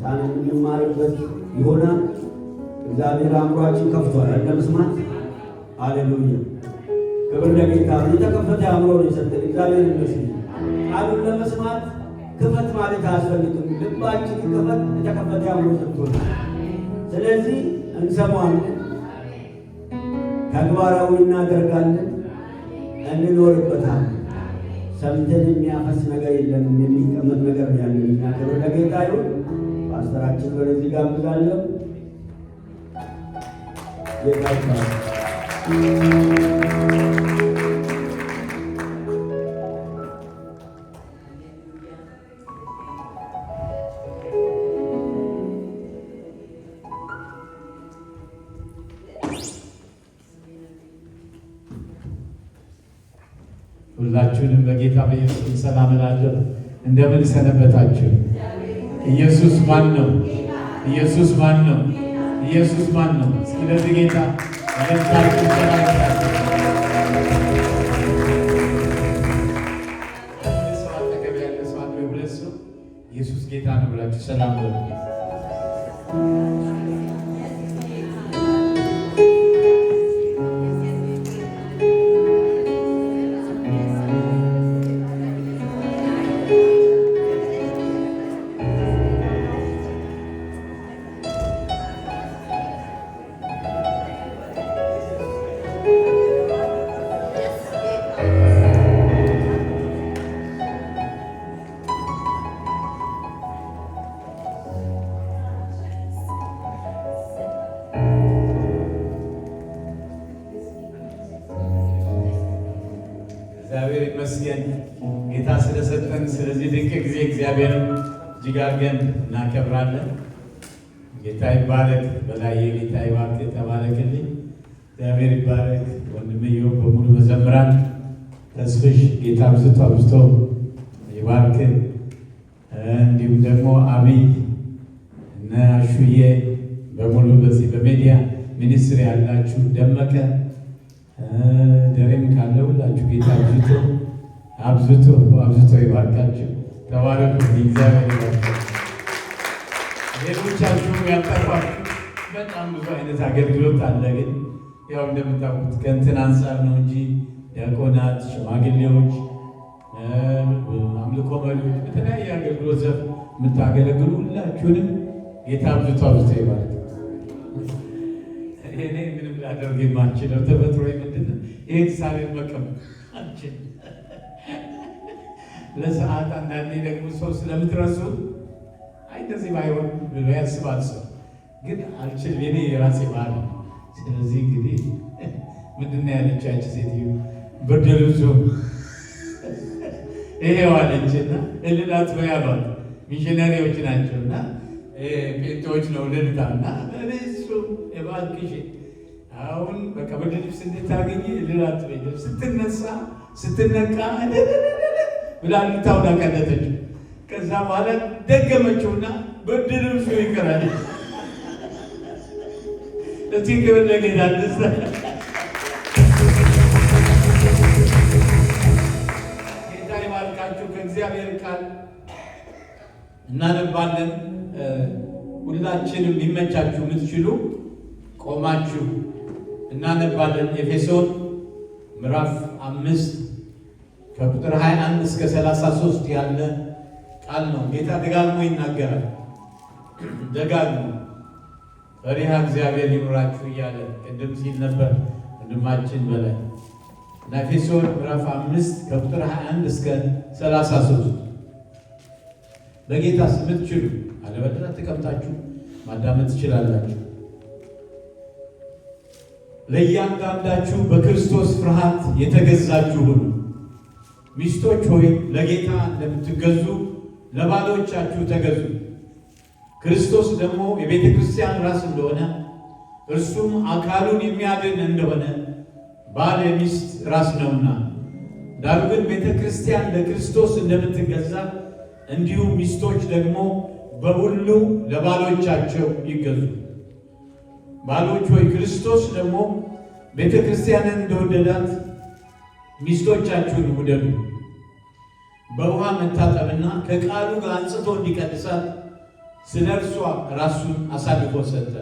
ጌታን የምንማርበት ይሆናል። እግዚአብሔር አእምሯችን ከፍቷል ለመስማት። ሃሌሉያ! ክብር ለጌታ። የተከፈተ አእምሮ ነው የሰጠን እግዚአብሔር ይመስገን። ቃሉን ለመስማት ክፈት ማለት አያስፈልግም። ልባችን ክፈት፣ የተከፈተ አእምሮ ሰጥቶናል። ስለዚህ እንሰማዋለን፣ ተግባራዊ እናደርጋለን፣ እንኖርበታለን። ሰምተን የሚያፈስ ነገር የለንም፣ የሚቀመጥ ነገር ያለን እና ክብር ለጌታ ይሁን። ፓስተራችን ወደዚህ ጋብዛለሁ። ጌታ ይባርክ። ሁላችሁንም በጌታ በኢየሱስ ሰላም እላለሁ። እንደምን ሰነበታችሁ? ኢየሱስ ማን ነው? ኢየሱስ ማን ነው? ኢየሱስ ማን ነው? ስለዚህ ጌታ ለታችሁ ሰላም ኢየሱስ ጌታ ነው ብላችሁ ሰላም ነው። እግዚአብሔር ይመስገን ጌታ ስለሰጠን ስለዚህ ድንቅ ጊዜ እግዚአብሔርን እጅግ አድርገን እናከብራለን። ጌታ ይባረክ። በላይ ጌታ ይባርክ። ተባረክልኝ። እግዚአብሔር ይባረክ። ወንድምየው በሙሉ መዘምራን ተስፍሽ ጌታ አብዝቶ አብዝቶ ይባርክ። እንዲሁም ደግሞ አብይ እነ አሹዬ በሙሉ በዚህ በሜዲያ ሚኒስትሪ ያላችሁ ደመቀ ደሬም ካለ ሁላችሁ ጌታ አብዝቶ ይባርካችሁ። ተባረኩ። እግዚአብሔር ይባርካችሁ። ሌሎቻችሁ ያልጠፋችሁ በጣም ብዙ አይነት አገልግሎት አለ። ግን ያው እንደምታውቁት ከእንትን አንጻር ነው እንጂ ዲያቆናት፣ ሽማግሌዎች፣ አምልኮ መሪዎች በተለያየ አገልግሎት ዘርፍ የምታገለግሉ ሁላችሁንም ጌታ አብዝቶ ይባርክ። እኔ ምንም ላደርግ የማልችለው ተፈጥሮ ምንድን ነው? ይህን ሳቤን መቀመጥ አልችልም። ለሰዓት አንዳንዴ ደግሞ ሰው ስለምትረሱ አይ እንደዚህ ባይሆን ብሎ ያስባል ሰው፣ ግን አልችልም። የኔ የራሴ ባህል ነው። ስለዚህ እንግዲህ ምንድን ነው ያለቻች ሴትዮ ብርድ ልብሱ ይሄው አለችና እልላት በያሏት ሚሽነሪዎች ናቸውና ጴንጤዎች ነው ልልታና እሱ እባክሽ አሁን በቃ ብርድ ልብስ እንድታገኝ እልላት በይ ስትነሳ ስትነቃ ብላ ልታውዳ ቀለጠች። ከዛ በኋላ ደገመችውና ብርድ ልብሱ ይቀራል። እስቲ ክብር ለጌታ ይስጥ። ጌታ ይባርካችሁ። ከእግዚአብሔር ቃል እናነባለን። ሁላችንም ሊመቻችሁ የምትችሉ ቆማችሁ እናነባለን። ኤፌሶን ምዕራፍ 5 ከቁጥር 21 እስከ 33 ያለ ቃል ነው። ጌታ ደጋግሞ ይናገራል። ደጋግሞ ፈሪሃ እግዚአብሔር ይኑራችሁ እያለ ቅድም ሲል ነበር ወንድማችን በላይ እና ኤፌሶን ምዕራፍ 5 ከቁጥር 21 እስከ 33 በጌታ ስም ትችሉ አለበለዚያ ተቀምጣችሁ ማዳመጥ ትችላላችሁ። ለእያንዳንዳችሁ በክርስቶስ ፍርሃት የተገዛችሁ ሁኑ። ሚስቶች ሆይ ለጌታ እንደምትገዙ ለባሎቻችሁ ተገዙ። ክርስቶስ ደግሞ የቤተ ክርስቲያን ራስ እንደሆነ እርሱም አካሉን የሚያድን እንደሆነ ባል የሚስት ራስ ነውና፣ ዳሩ ግን ቤተ ክርስቲያን ለክርስቶስ እንደምትገዛ እንዲሁም ሚስቶች ደግሞ በሁሉ ለባሎቻቸው ይገዙ። ባሎች ሆይ ክርስቶስ ደግሞ ቤተ ክርስቲያንን እንደወደዳት ሚስቶቻችሁን ውደዱ። በውሃ መታጠብና ከቃሉ ጋር አንጽቶ እንዲቀድሳት ስለ እርሷ ራሱን አሳልፎ ሰጠ።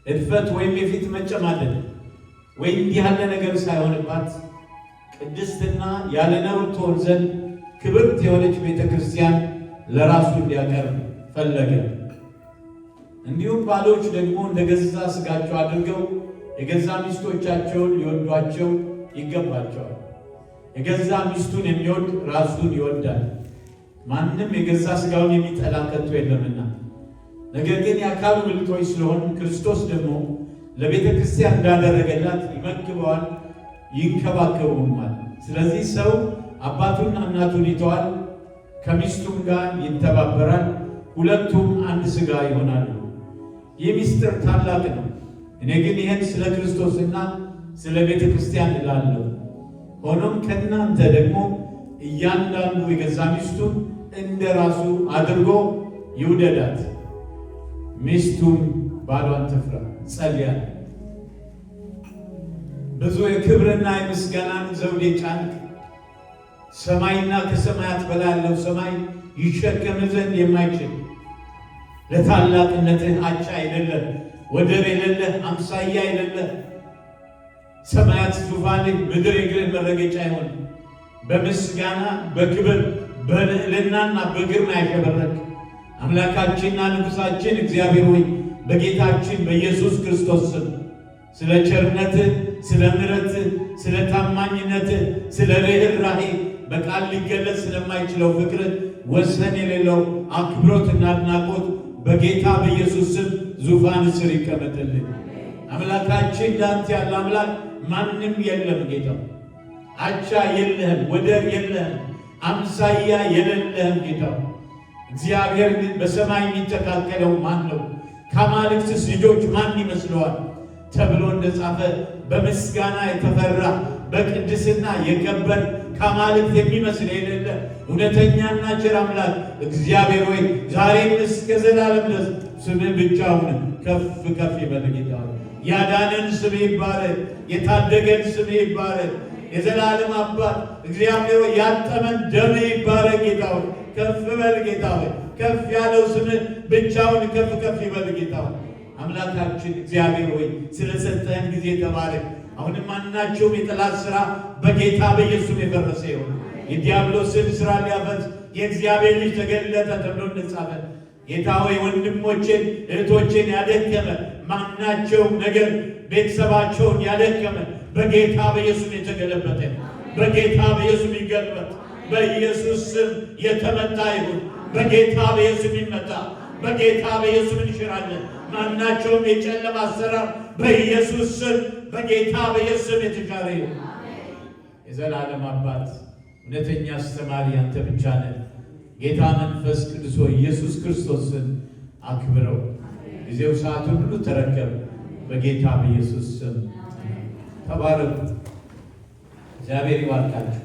እድፈት ወይም የፊት መጨማደድ ወይም እንዲህ ያለ ነገር ሳይሆንባት ቅድስትና ያለ ነውር ትሆን ዘንድ ክብርት የሆነች ቤተ ክርስቲያን ለራሱ እንዲያቀርብ ፈለገ። እንዲሁም ባሎች ደግሞ እንደ ገዛ ሥጋቸው አድርገው የገዛ ሚስቶቻቸውን ሊወዷቸው ይገባቸዋል። የገዛ ሚስቱን የሚወድ ራሱን ይወዳል። ማንም የገዛ ሥጋውን የሚጠላ ከቶ የለምና። ነገር ግን የአካሉ ብልቶች ስለሆን ክርስቶስ ደግሞ ለቤተ ክርስቲያን እንዳደረገላት ይመግበዋል፣ ይንከባከበውማል። ስለዚህ ሰው አባቱና እናቱን ይተዋል፣ ከሚስቱም ጋር ይተባበራል፣ ሁለቱም አንድ ሥጋ ይሆናሉ። ይህ ምስጢር ታላቅ ነው። እኔ ግን ይህን ስለ ክርስቶስና ስለ ቤተ ክርስቲያን እላለሁ። ሆኖም ከእናንተ ደግሞ እያንዳንዱ የገዛ ሚስቱን እንደ ራሱ አድርጎ ይውደዳት፣ ሚስቱም ባሏን ትፍራ። ጸልያለሁ። ብዙ የክብርና የምስጋናን ዘውድ ጫንክ፣ ሰማይና ከሰማያት በላይ ያለው ሰማይ ይሸከም ዘንድ የማይችል ለታላቅነትህ አቻ የሌለህ ወደር የሌለህ አምሳያ የሌለህ ሰማያት ዙፋንህ ምድር የእግርህ መረገጫ ይሆን። በምስጋና በክብር በልዕልናና በግርማ ያሸበረቅ አምላካችንና ንጉሣችን እግዚአብሔር ሆይ በጌታችን በኢየሱስ ክርስቶስ ስም ስለ ቸርነትህ፣ ስለ ምሕረትህ፣ ስለ ታማኝነትህ፣ ስለ ርኅራኄ በቃል ሊገለጽ ስለማይችለው ፍቅር ወሰን የሌለው አክብሮትና አድናቆት በጌታ በኢየሱስ ስም ዙፋን ስር ይቀመጥልን። አምላካችን እንዳንተ ያለ አምላክ ማንም የለም። ጌታ አቻ የለህም፣ ወደር የለህም፣ አምሳያ የሌለህም ጌታ እግዚአብሔር። ግን በሰማይ የሚተካከለው ማን ነው? ከአማልክትስ ልጆች ማን ይመስለዋል ተብሎ እንደጻፈ በምስጋና የተፈራ በቅድስና የከበር ከአማልክት የሚመስል የሌለ እውነተኛና ቸር አምላክ እግዚአብሔር ሆይ ዛሬም እስከ ዘላለም ድረስ ስምህ ብቻውን ከፍ ከፍ ይበል። ጌታ ያዳነን ስምህ ይባረክ፣ የታደገን ስምህ ይባረክ። የዘላለም አባት እግዚአብሔር ሆይ ያጠመን ደምህ ይባረክ። ጌታ ሆይ ከፍ በል። ጌታ ሆይ ከፍ ያለው ስምህ ብቻውን ከፍ ከፍ ይበል። ጌታ ሆይ አምላካችን እግዚአብሔር ሆይ ስለሰጠህን ጊዜ ተባረክ። አሁንም ማናቸውም የጠላት ሥራ በጌታ በኢየሱስ የፈረሰ ይሁን። የዲያብሎስን ሥራ ሊያፈርስ የእግዚአብሔር ልጅ ተገለጠ ተብሎ እንደጻፈ ጌታ ሆይ ወንድሞቼን እህቶቼን ያደከመ ማናቸውም ነገር ቤተሰባቸውን ያደከመ በጌታ በኢየሱስ የተገለበጠ በጌታ በኢየሱስ ይገልበጥ። በኢየሱስ ስም የተመታ ይሁን። በጌታ በኢየሱስ ይመታ። በጌታ በኢየሱስ እንሽራለን። ማናቸውም የጨለማ አሰራር በኢየሱስ ስም በጌታ በኢየሱስ ስም የተሻረ ይሁን። የዘላለም አባት እውነተኛ አስተማሪ አንተ ብቻ ነህ። ጌታ መንፈስ ቅዱስ ሆይ ኢየሱስ ክርስቶስን አክብረው። ጊዜው ሰዓቱን ሁሉ ተረከብ። በጌታ በኢየሱስ ስም ተባረኩ። እግዚአብሔር ይባርካችሁ።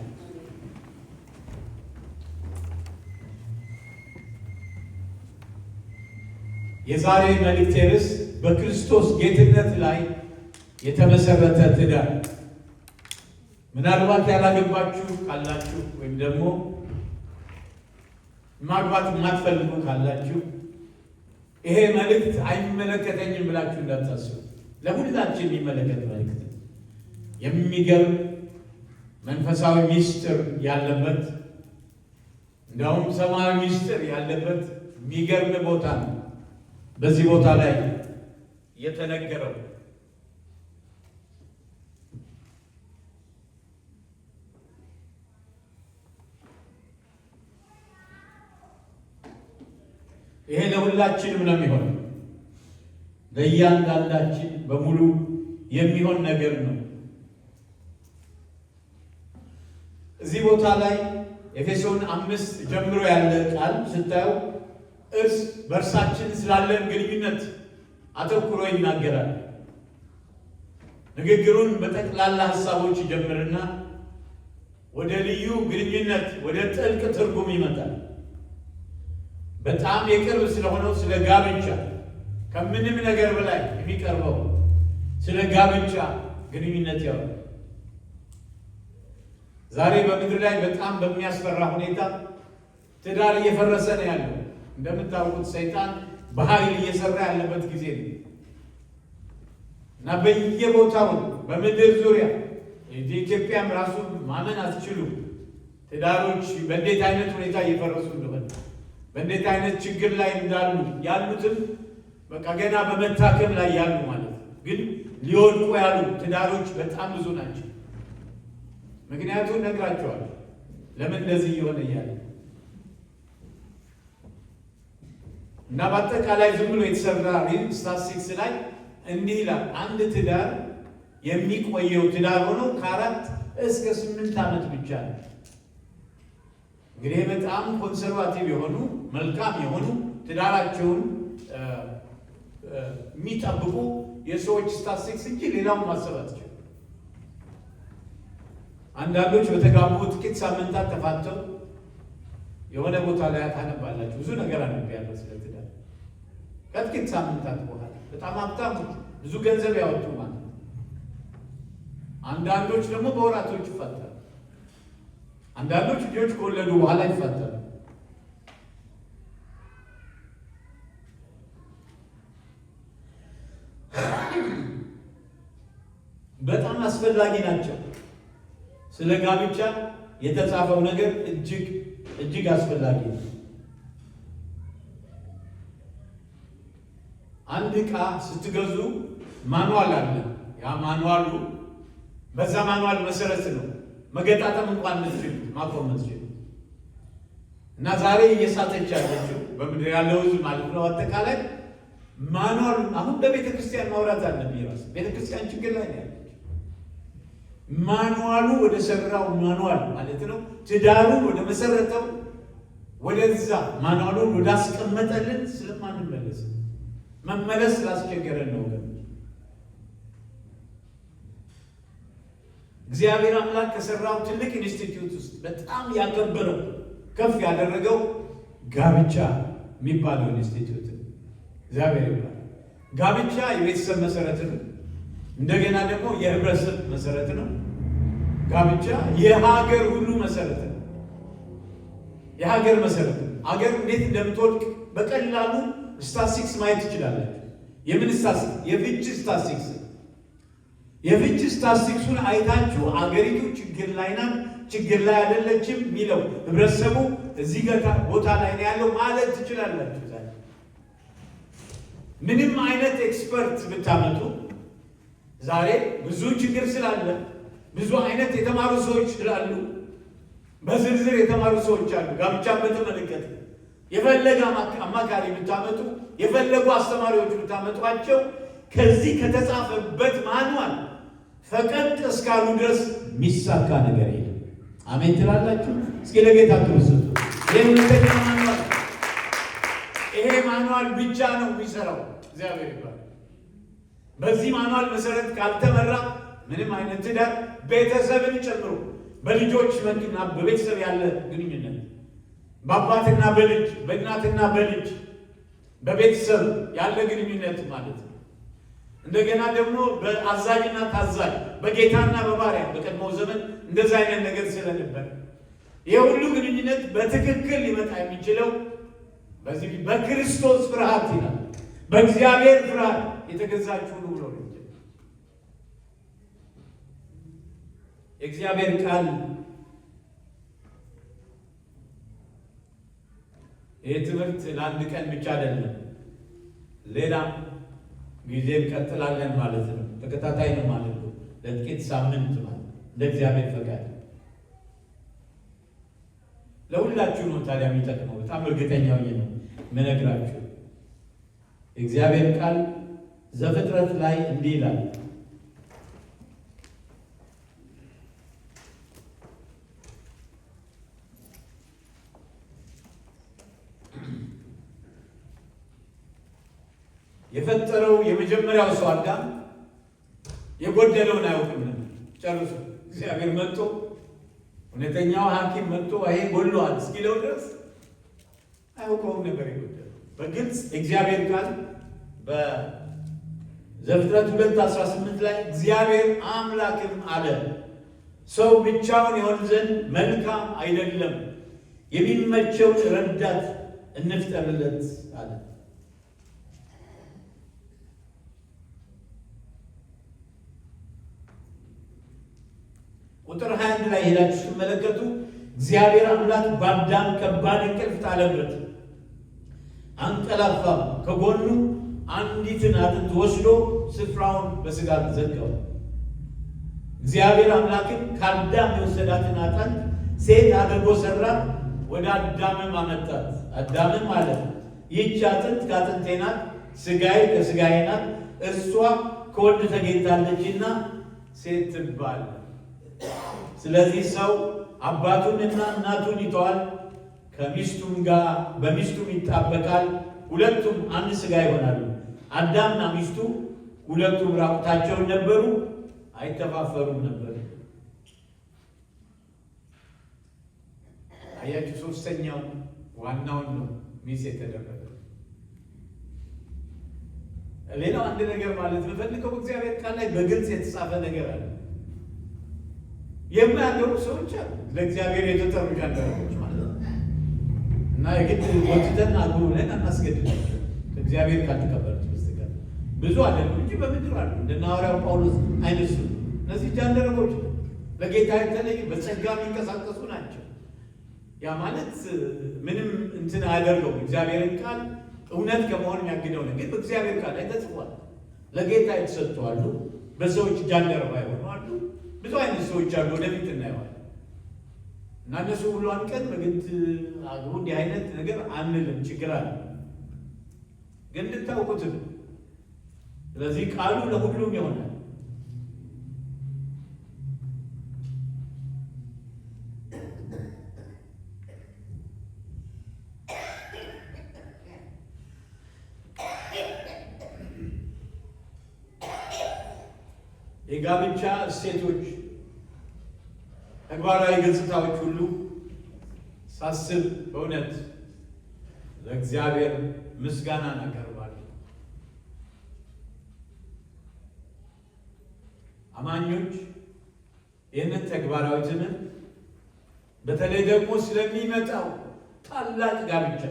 የዛሬ መልእክቴ ርዕስ በክርስቶስ ጌትነት ላይ የተመሰረተ ትዳር። ምናልባት ያላገባችሁ ካላችሁ ወይም ደግሞ ማግባት የማትፈልጉ ካላችሁ ይሄ መልእክት አይመለከተኝም ብላችሁ እንዳታስቡ። ለሁላችን የሚመለከት መልእክት፣ የሚገርም መንፈሳዊ ሚስጥር ያለበት፣ እንዲያውም ሰማያዊ ሚስጥር ያለበት የሚገርም ቦታ ነው። በዚህ ቦታ ላይ የተነገረው ይሄ ለሁላችንም ነው የሚሆነው። ለእያንዳንዳችን በሙሉ የሚሆን ነገር ነው። እዚህ ቦታ ላይ ኤፌሶን 5 ጀምሮ ያለ ቃል ስታዩ እርስ በእርሳችን ስላለን ግንኙነት አተኩሮ ይናገራል። ንግግሩን በጠቅላላ ሐሳቦች ይጀምርና ወደ ልዩ ግንኙነት ወደ ጥልቅ ትርጉም ይመጣል። በጣም የቅርብ ስለሆነው ስለ ጋብቻ ከምንም ነገር በላይ የሚቀርበው ስለ ጋብቻ ግንኙነት ያወራል። ዛሬ በምድር ላይ በጣም በሚያስፈራ ሁኔታ ትዳር እየፈረሰ ነው ያለው። እንደምታውቁት ሰይጣን በኃይል እየሰራ ያለበት ጊዜ ነው እና በየቦታው በምድር ዙሪያ ኢትዮጵያም ራሱ ማመን አትችሉም። ትዳሮች በእንዴት አይነት ሁኔታ እየፈረሱ እንደሆነ በእንዴት አይነት ችግር ላይ እንዳሉ ያሉትም በቃ ገና በመታከም ላይ ያሉ ማለት ነው። ግን ሊወድቁ ያሉ ትዳሮች በጣም ብዙ ናቸው። ምክንያቱም ነግራቸዋለሁ ለምን እንደዚህ እየሆነ እያለ እና በአጠቃላይ ዝም ብሎ የተሰራ ስታትስቲክስ ላይ እንዲህ ይላል። አንድ ትዳር የሚቆየው ትዳር ሆኖ ከ4 እስከ 8 ዓመት ብቻ ነው። እንግዲህ በጣም ኮንሰርቫቲቭ የሆኑ መልካም የሆኑ ትዳራቸውን የሚጠብቁ የሰዎች ስታትስቲክስ እንጂ ሌላውን ማሰብ አትችልም። አንዳንዶች በተጋቡ ጥቂት ሳምንታት ተፋተው የሆነ ቦታ ላይ ታነባላችሁ። ብዙ ነገር አንብቤያለሁ ስለ ትዳር። ከጥቂት ሳምንታት በኋላ በጣም ሀብታሞች ብዙ ገንዘብ ያወጡ ማለት ነው። አንዳንዶች ደግሞ በወራቶች ይፋታሉ። አንዳንዶች ልጆች ከወለዱ በኋላ ይፋታሉ። በጣም አስፈላጊ ናቸው። ስለ ጋብቻ የተጻፈው ነገር እጅግ አስፈላጊ ነው። አንድ ዕቃ ስትገዙ ማኑዋል አለ። ያ ማኑዋሉ በዛ ማኑዋል መሰረት ነው መገጣጠም እንኳን ምትችል ማቆም ምትችል እና ዛሬ እየሳተች ያለችው በምድር ያለው ሕዝብ ማለት ነው። አጠቃላይ ማኑዋሉ አሁን በቤተ ክርስቲያን ማውራት አለብኝ። ራስ ቤተ ክርስቲያን ችግር ላይ ነው ያለች። ማኑዋሉ ወደ ሰራው ማኑዋል ማለት ነው ትዳሩን ወደ መሰረተው ወደዛ ማኑዋሉን ወደ አስቀመጠልን ስለማንመለስ መመለስ ስላስቸገረን ነው። እግዚአብሔር አምላክ ከሰራው ትልቅ ኢንስቲትዩት ውስጥ በጣም ያከበረው ከፍ ያደረገው ጋብቻ የሚባለው ኢንስቲትዩት እግዚአብሔር ይባላል። ጋብቻ የቤተሰብ መሰረት ነው። እንደገና ደግሞ የህብረተሰብ መሰረት ነው። ጋብቻ የሀገር ሁሉ መሰረት ነው። የሀገር መሰረት ነው። ሀገር እንዴት እንደምትወድቅ በቀላሉ ስታትስቲክስ ማየት ትችላላችሁ። የምን ስታትስቲክስ? የፍቺ ስታትስቲክስ። የፍቺ ስታትስቲክሱን አይታችሁ አገሪቱ ችግር ላይ ናት፣ ችግር ላይ አይደለችም የሚለው ህብረተሰቡ እዚህ ቦታ ላይ ነው ያለው ማለት ትችላላችሁ። ምንም አይነት ኤክስፐርት ብታመጡ ዛሬ ብዙ ችግር ስላለ ብዙ አይነት የተማሩ ሰዎች ስላሉ በዝርዝር የተማሩ ሰዎች አሉ። ጋብቻን በተመለከተ የፈለገ አማካሪ ብታመጡ የፈለጉ አስተማሪዎች ብታመጧቸው ከዚህ ከተጻፈበት ማንዋል ፈቀቅ እስካሉ ድረስ የሚሳካ ነገር የለም። አሜን ትላላችሁ? እስኪ ለጌታ ትወስዱ። ይሄ ማንዋል ብቻ ነው የሚሰራው። እግዚአብሔር ይባላል። በዚህ ማንዋል መሰረት ካልተመራ ምንም አይነት ትዳር ቤተሰብን ጨምሮ በልጆች መኪና በቤተሰብ ያለ ግንኙነት በአባትና በልጅ በእናትና በልጅ በቤተሰብ ያለ ግንኙነት ማለት ነው። እንደገና ደግሞ በአዛዥና ታዛዥ በጌታና በባሪያ በቀድሞው ዘመን እንደዛ አይነት ነገር ስለነበር ይህ ሁሉ ግንኙነት በትክክል ሊመጣ የሚችለው በዚህ በክርስቶስ ፍርሃት ይላል። በእግዚአብሔር ፍርሃት የተገዛችሁ ሁሉ ብሎ ነው። የእግዚአብሔር ቃል ይህ ትምህርት ለአንድ ቀን ብቻ አይደለም፣ ሌላ ጊዜ እንቀጥላለን ማለት ነው። ተከታታይ ነው ማለት ነው። ለጥቂት ሳምንት ማለት እንደ እግዚአብሔር ፈቃድ ለሁላችሁ ነው ታዲያ የሚጠቅመው። በጣም እርግጠኛው ነው የምነግራችሁ። የእግዚአብሔር ቃል ዘፍጥረት ላይ እንዲህ ይላል፣ የፈጠረው የመጀመሪያው ሰው አዳም የጎደለውን አያውቅም ነበር ጨርሶ። እግዚአብሔር መጥቶ እውነተኛው ሐኪም መጥቶ ይሄ ጎድሏል እስኪለው ድረስ አያውቀውም ነበር የጎደለው። በግልጽ እግዚአብሔር ቃል በዘፍጥረት 2:18 ላይ እግዚአብሔር አምላክም አለ ሰው ብቻውን ይሆን ዘንድ መልካም አይደለም፣ የሚመቸው ረዳት እንፍጠርለት አለ። ቁጥር 21 ላይ ሄዳችሁ ስትመለከቱ እግዚአብሔር አምላክ በአዳም ከባድ እንቅልፍ ጣለበት፣ አንቀላፋም። ከጎኑ አንዲትን አጥንት ወስዶ ስፍራውን በሥጋ ዘጋው። እግዚአብሔር አምላክም ከአዳም የወሰዳትን አጥንት ሴት አድርጎ ሠራት፣ ወደ አዳምም አመጣት። አዳምም አለ ይህች አጥንት ከአጥንቴ ናት፣ ሥጋዬ ከሥጋዬ ናት። እርሷ ከወንድ ተገኝታለችና ሴት ትባል። ስለዚህ ሰው አባቱንና እናቱን ይተዋል፣ በሚስቱም ይጣበቃል፣ ሁለቱም አንድ ሥጋ ይሆናሉ። አዳምና ሚስቱ ሁለቱም ራቁታቸውን ነበሩ፣ አይተፋፈሩም ነበር። አያችሁ፣ ሶስተኛው ዋናውን ነው ሚስ የተደረገ። ሌላው አንድ ነገር ማለት የምፈልገው በእግዚአብሔር ቃል ላይ በግልጽ የተጻፈ ነገር አለ። የማያገቡ ሰዎች አሉ፣ ለእግዚአብሔር የተጠሩ ጃንደረቦች ማለት ነው። እና የግድ ወጥተን አግቡ ብለን አናስገድዳቸው ከእግዚአብሔር ካልተቀበሉት በስተቀር። ብዙ አለን እንጂ በምድር አሉ፣ እንደነ ሐዋርያው ጳውሎስ አይነሱ። እነዚህ ጃንደረቦች ለጌታ የተለዩ በጸጋ የሚንቀሳቀሱ ናቸው። ያ ማለት ምንም እንትን አያደርገውም። እግዚአብሔርን ቃል እውነት ከመሆን የሚያግደው ነው። ግን በእግዚአብሔር ቃል ላይ ተጽፏል። ለጌታ የተሰጡ አሉ፣ በሰዎች ጃንደረባ የሆኑ አሉ። ብዙ አይነት ሰዎች አሉ፣ ወደፊት እናየዋለን። እና እነሱ ሁሉ አንቀን በግድ አግቡ እንዲህ አይነት ነገር አንልም፣ ችግር አለ ግን እንድታውቁትም። ስለዚህ ቃሉ ለሁሉም ይሆናል። የጋብቻ እሴቶች፣ ተግባራዊ ገጽታዎች ሁሉ ሳስብ በእውነት ለእግዚአብሔር ምስጋና እናቀርባለን። አማኞች ይህንን ተግባራዊ ትምህርት በተለይ ደግሞ ስለሚመጣው ታላቅ ጋብቻ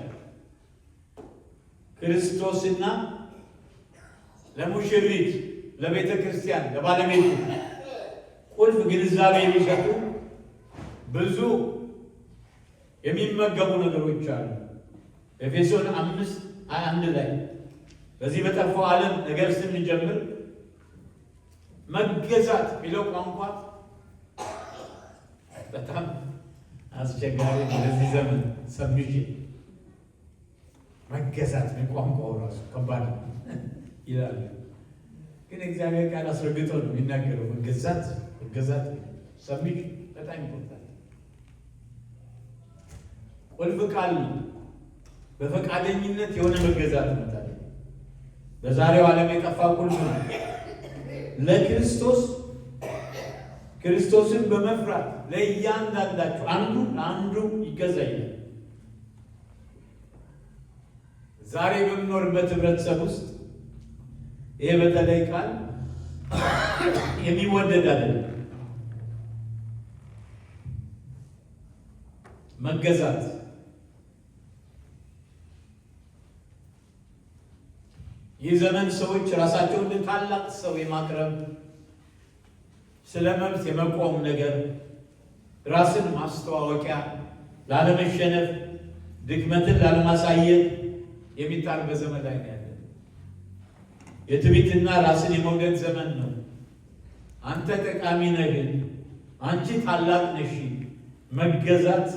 ክርስቶስና ለሙሽሪት ለቤተ ክርስቲያን ለባለቤቱ ቁልፍ ግንዛቤ የሚሰጡ ብዙ የሚመገቡ ነገሮች አሉ። ኤፌሶን 5:21 ላይ በዚህ በጠፋው ዓለም ነገር ስንጀምር መገዛት የሚለው ቋንቋ በጣም አስቸጋሪ በዚህ ዘመን ሰብሚሽን መገዛት ቋንቋው ራሱ ከባድ ይላል። ግን እግዚአብሔር ቃል አስረግጦ ነው የሚናገረው። መገዛት ሰብሚሽን በጣም ይቆጣል። ቁልፍ ቃል ነው። በፈቃደኝነት የሆነ መገዛት መጣል በዛሬው ዓለም የጠፋ ቁልፍ ነው። ክርስቶስን በመፍራት ለእያንዳንዳችሁ አንዱ ይገዛ ይላል። ዛሬ በምኖርበት ህብረተሰብ ውስጥ ይሄ በተለይ ቃል የሚወደድ አይደለም። መገዛት ይህ ዘመን ሰዎች ራሳቸውን ታላቅ ሰው የማቅረብ ስለ መብት የመቆም ነገር ራስን ማስተዋወቂያ ላለመሸነፍ ድክመትን ላለማሳየት የሚጣርበት ዘመን ላይ ነው ያለ። የትዕቢትና ራስን የመውደድ ዘመን ነው። አንተ ጠቃሚ ነህ፣ አንቺ ታላቅ ነሽ፣ መገዛት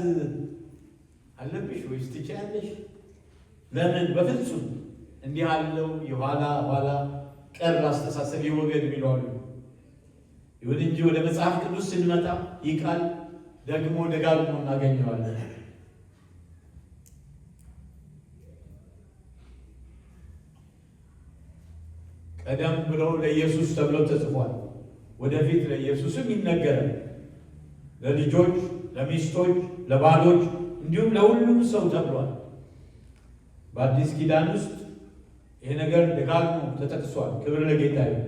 አለብሽ ወይስ ትችያለሽ? ለምን? በፍጹም እንዲህ ያለው የኋላ ቀር አስተሳሰብ ይወገድ የሚለዋሉ። ይሁን እንጂ ወደ መጽሐፍ ቅዱስ ስንመጣ ይህ ቃል ደግሞ ደጋግሞ እናገኘዋለን። ቀደም ብሎ ለኢየሱስ ተብሎ ተጽፏል። ወደፊት ለኢየሱስም ይነገራል። ለልጆች፣ ለሚስቶች፣ ለባሎች እንዲሁም ለሁሉም ሰው ተብሏል። በአዲስ ኪዳን ውስጥ ይሄ ነገር ደጋግሞ ተጠቅሷል። ክብር ለጌታ ይሁን።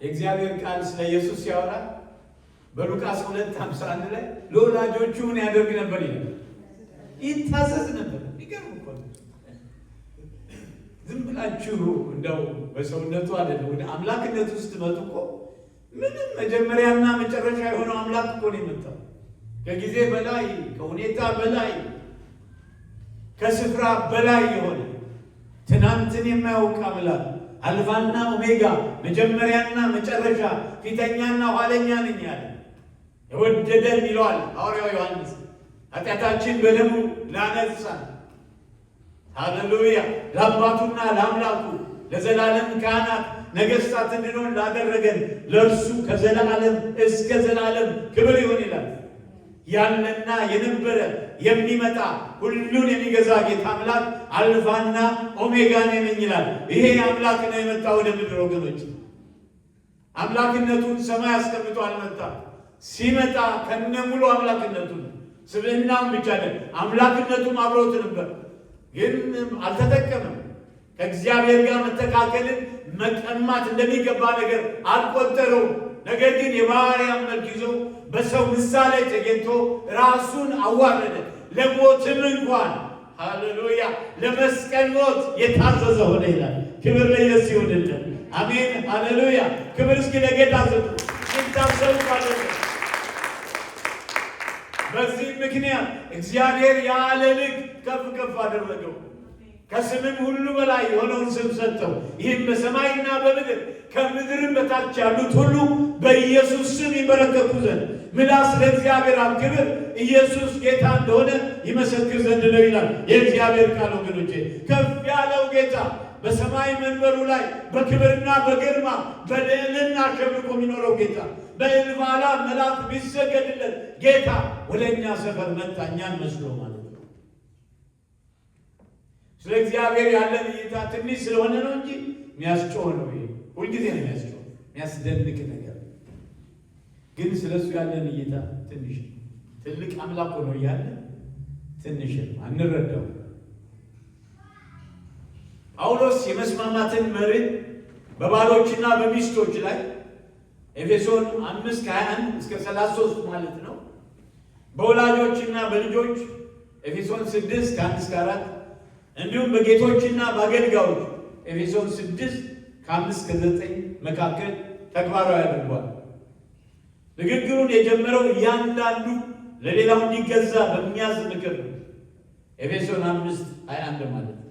የእግዚአብሔር ቃል ስለ ኢየሱስ ሲያወራ በሉቃስ 2:51 ላይ ለወላጆቹ ምን ያደርግ ነበር ይላል? ይታዘዝ ነበር። ይገርም እኮ ዝም ብላችሁ እንደው በሰውነቱ አይደለም ወደ አምላክነቱ ስትመጡ እኮ ምንም መጀመሪያና መጨረሻ የሆነው አምላክ እኮ ነው የመጣው። ከጊዜ በላይ ከሁኔታ በላይ ከስፍራ በላይ የሆነ ትናንትን የማያውቅ አምላክ አልፋና ኦሜጋ መጀመሪያና መጨረሻ ፊተኛና ኋለኛ ነኝ ያለ የወደደን ይለዋል ሐዋርያው ዮሐንስ። ኃጢአታችን በደሙ ላነጻን፣ ሃሌሉያ፣ ለአባቱና ለአምላኩ ለዘላለም ካህናት ነገሥታት እንድንሆን ላደረገን ለእርሱ ከዘላለም እስከ ዘላለም ክብር ይሁን ይላል። ያለና የነበረ የሚመጣ ሁሉን የሚገዛ ጌታ አምላክ አልፋና ኦሜጋ ነኝ ይላል። ይሄ አምላክ ነው የመጣ ወደ ምድር ወገኖች። አምላክነቱን ሰማይ አስቀምጦ አልመጣም። ሲመጣ ከነሙሉ አምላክነቱ ስብዕናውን ብቻ አይደለም አምላክነቱም አብሮት ነበር፣ ግን አልተጠቀመም። ከእግዚአብሔር ጋር መተካከልን መቀማት እንደሚገባ ነገር አልቆጠረው። ነገር ግን የባሪያን መልክ ይዞ በሰው ምሳሌ ተገኝቶ ራሱን አዋረደ፣ ለሞትም እንኳን ሃሌሉያ ለመስቀል ሞት የታዘዘ ሆነ ይላል። ክብር ለኢየሱስ ይሁንልን። አሜን ሃሌሉያ። ክብር እስኪ ለጌታ ስጡ። ሲታሰቡ ማለት ነው። በዚህ ምክንያት እግዚአብሔር ያለ ልክ ከፍ ከፍ አደረገው። ከስምም ሁሉ በላይ የሆነውን ስም ሰጠው። ይህም በሰማይና በምድር ከምድርም በታች ያሉት ሁሉ በኢየሱስ ስም ይመለከቱ ዘንድ ምላስ ለእግዚአብሔር አብ ክብር ኢየሱስ ጌታ እንደሆነ ይመሰክር ዘንድ ነው ይላል የእግዚአብሔር ቃል። ወገኖቼ ከፍ ያለው ጌታ በሰማይ መንበሩ ላይ በክብርና በግርማ በልዕልና ሸብቆ የሚኖረው ጌታ በእልፍ አእላፍ መላእክት ቢሰገድለት ጌታ ወደ እኛ ሰፈር መጣ፣ እኛን መስሎ ማለት ነው። ስለ እግዚአብሔር ያለን እይታ ትንሽ ስለሆነ ነው እንጂ የሚያስጮህ ነው። ይሄ ሁልጊዜ ነው የሚያስጮህ፣ የሚያስደንቅ ነገር። ግን ስለ እሱ ያለን እይታ ትንሽ፣ ትልቅ አምላክ ሆኖ እያለ ትንሽ አንረዳው። ጳውሎስ የመስማማትን መርህ በባሎችና በሚስቶች ላይ ኤፌሶን 5:21 እስከ 33 ማለት ነው፣ በወላጆችና በልጆች ኤፌሶን 6:1 እስከ 4 እንዲሁም በጌቶችና በአገልጋዮች ኤፌሶን 6:5 እስከ 9 መካከል ተግባራዊ አድርጓል። ንግግሩን የጀመረው እያንዳንዱ ለሌላው እንዲገዛ በሚያዝ ምክር ነው። ኤፌሶን 5:21 ማለት ነው።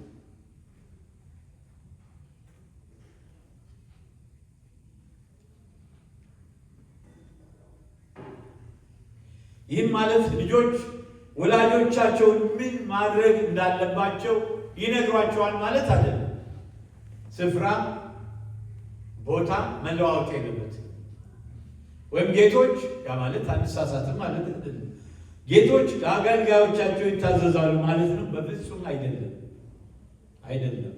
ይህም ማለት ልጆች ወላጆቻቸውን ምን ማድረግ እንዳለባቸው ይነግሯቸዋል ማለት አይደለም። ስፍራ ቦታ መለዋወጥ የለበትም። ወይም ጌቶች ያ ማለት አንሳሳትም ማለት አይደለም። ጌቶች ለአገልጋዮቻቸው ይታዘዛሉ ማለት ነው? በፍጹም አይደለም፣ አይደለም።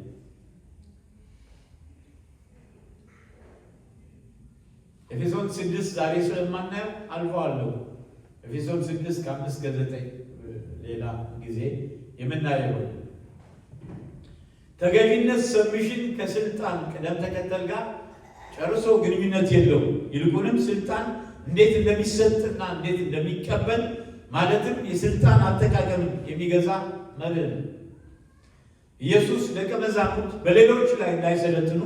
ኤፌሶን 6 ዛሬ ስለማናየው አልፈዋለሁ። ኤፌሶን 6:5 እስከ 9 ሌላ ጊዜ የምናየው። ተገቢነት ሰብሚሽን ከስልጣን ቅደም ተከተል ጋር ጨርሶ ግንኙነት የለውም። ይልቁንም ስልጣን እንዴት እንደሚሰጥና እንዴት እንደሚቀበል ማለትም የስልጣን አጠቃቀም የሚገዛ መርህ ነው። ኢየሱስ ደቀ መዛሙርት በሌሎች ላይ እንዳይሰለጥኑ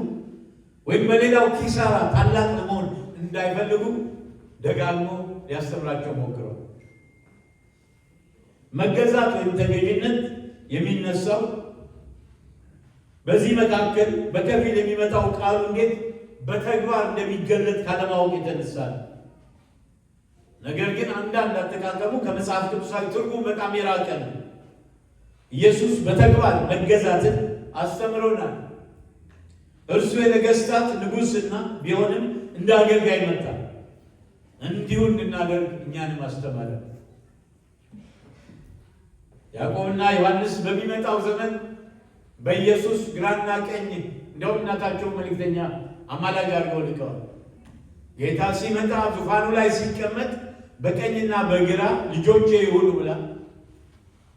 ወይም በሌላው ኪሳራ ታላቅ ለመሆን እንዳይፈልጉ ደጋግሞ ሊያስተምራቸው ሞክረው። መገዛት ወይም ተገዥነት የሚነሳው በዚህ መካከል በከፊል የሚመጣው ቃሉ እንዴት በተግባር እንደሚገለጥ ካለማወቅ የተነሳ ነው። ነገር ግን አንዳንድ አጠቃቀሙ ከመጽሐፍ ቅዱሳዊ ትርጉም በጣም የራቀ ነው። ኢየሱስ በተግባር መገዛትን አስተምሮናል። እርሱ የነገሥታት ንጉሥና ቢሆንም እንደ አገልጋይ መጣ። እንዲሁ እንድናደርግ እኛንም አስተማረ። ያዕቆብና ዮሐንስ በሚመጣው ዘመን በኢየሱስ ግራና ቀኝ እንደው እናታቸው መልእክተኛ አማላጅ አድርገው ልከዋል። ጌታ ሲመጣ ዙፋኑ ላይ ሲቀመጥ በቀኝና በግራ ልጆቼ ይሁኑ ብላ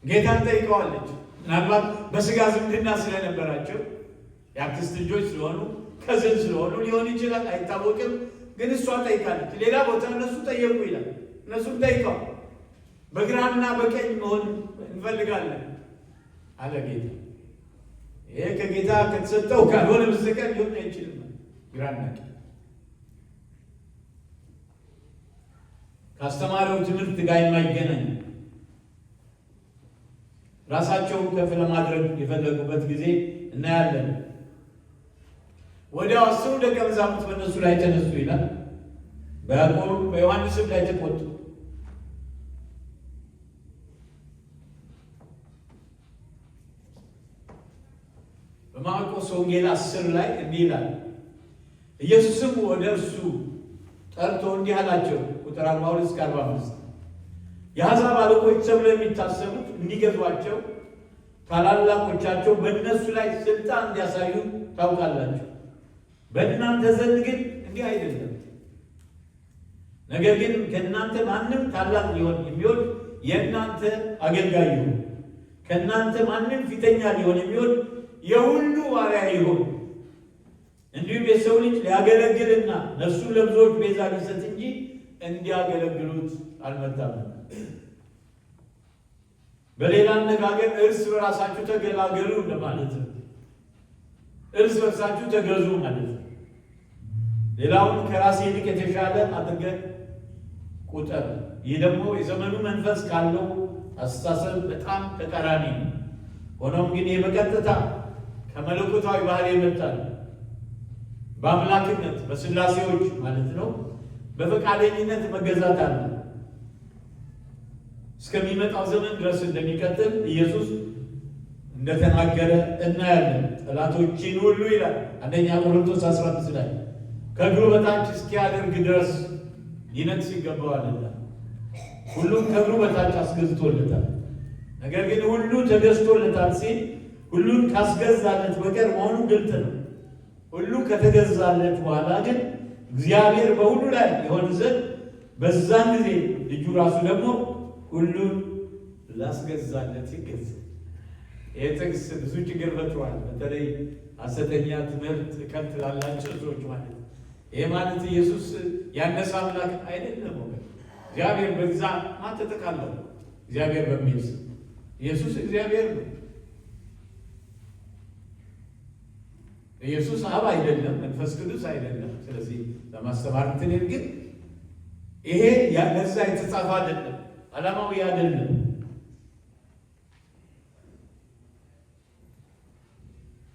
ጌታን ጠይቀዋለች። ምናልባት በስጋ ዝምድና ስለነበራቸው የአክስት ልጆች ስለሆኑ ከዝን ስለሆኑ ሊሆን ይችላል፣ አይታወቅም። ግን እሷ ጠይቃለች። ሌላ ቦታ እነሱ ጠየቁ ይላል። እነሱም ጠይቀው በግራና በቀኝ መሆን እንፈልጋለን አለ ጌታ። ይሄ ከጌታ ከተሰጠው ካልሆነ በስተቀር ሊሆን አይችልም። ግራና ቀኝ ካስተማሪው ትምህርት ጋር የማይገናኝ ራሳቸውን ከፍ ለማድረግ የፈለጉበት ጊዜ እናያለን። ወዲያው 10 ደቀ መዛሙርት በእነሱ ላይ ተነሱ ይላል። በያዕቆብ በዮሐንስም ላይ ተቆጡ። በማርቆስ ወንጌል 10 ላይ እንዲህ ይላል። ኢየሱስም ወደ እርሱ ጠርቶ እንዲህ አላቸው። ቁጥር 42 እስከ 45 የአሕዛብ አለቆች ተብለው የሚታሰቡት እንዲገዟቸው ታላላቆቻቸው በእነሱ ላይ ስልጣን እንዲያሳዩ ታውቃላችሁ። በእናንተ ዘንድ ግን እንዲህ አይደለም። ነገር ግን ከእናንተ ማንም ታላቅ ሊሆን የሚወድ የእናንተ አገልጋይ ይሁን። ከእናንተ ማንም ፊተኛ ሊሆን የሚወድ የሁሉ ባሪያ ይሁን። እንዲሁም የሰው ልጅ ሊያገለግልና ነፍሱን ለብዙዎች ቤዛ ሊሰጥ እንጂ እንዲያገለግሉት አልመጣም። በሌላ አነጋገር እርስ በራሳችሁ ተገላገሉ እንደማለት ነው። እርስ በርሳችሁ ተገዙ ማለት ነው። ሌላውን ከራስ ይልቅ የተሻለ አድርገህ ቁጠር። ይህ ደግሞ የዘመኑ መንፈስ ካለው አስተሳሰብ በጣም ተቃራኒ ነው። ሆኖም ግን ይህ በቀጥታ ከመለኮታዊ ባህሪ የመጣ በአምላክነት በስላሴዎች ማለት ነው በፈቃደኝነት መገዛት አለ። እስከሚመጣው ዘመን ድረስ እንደሚቀጥል ኢየሱስ እንደተናገረ እናያለን። ጠላቶችን ሁሉ ይላል አንደኛ ቆሮንቶስ 15 ላይ ከእግሩ በታች እስኪያደርግ ድረስ ሊነግስ ይገባዋልና ሁሉም ከእግሩ በታች አስገዝቶለታል። ነገር ግን ሁሉ ተገዝቶለታል ሲል ሁሉን ካስገዛለት በቀር መሆኑ ግልጥ ነው። ሁሉ ከተገዛለት በኋላ ግን እግዚአብሔር በሁሉ ላይ ይሆን ዘንድ በዛን ጊዜ ልጁ ራሱ ደግሞ ሁሉን ላስገዛለት ይገዛ። ይህ ጥቅስ ብዙ ችግር ፈጥሯል። በተለይ ሐሰተኛ ትምህርት ከብት ላላቸው ሰዎች ማለት ነው። ይህ ማለት ኢየሱስ ያነሰ አምላክ አይደለም። እግዚአብሔር በዛ ማተጠቃለሁ እግዚአብሔር በሚል ስም ኢየሱስ እግዚአብሔር ነው። ኢየሱስ አብ አይደለም፣ መንፈስ ቅዱስ አይደለም። ስለዚህ ለማስተማር እንትን ግን ይሄ ለዛ የተጻፈ አይደለም፣ ዓላማው አይደለም።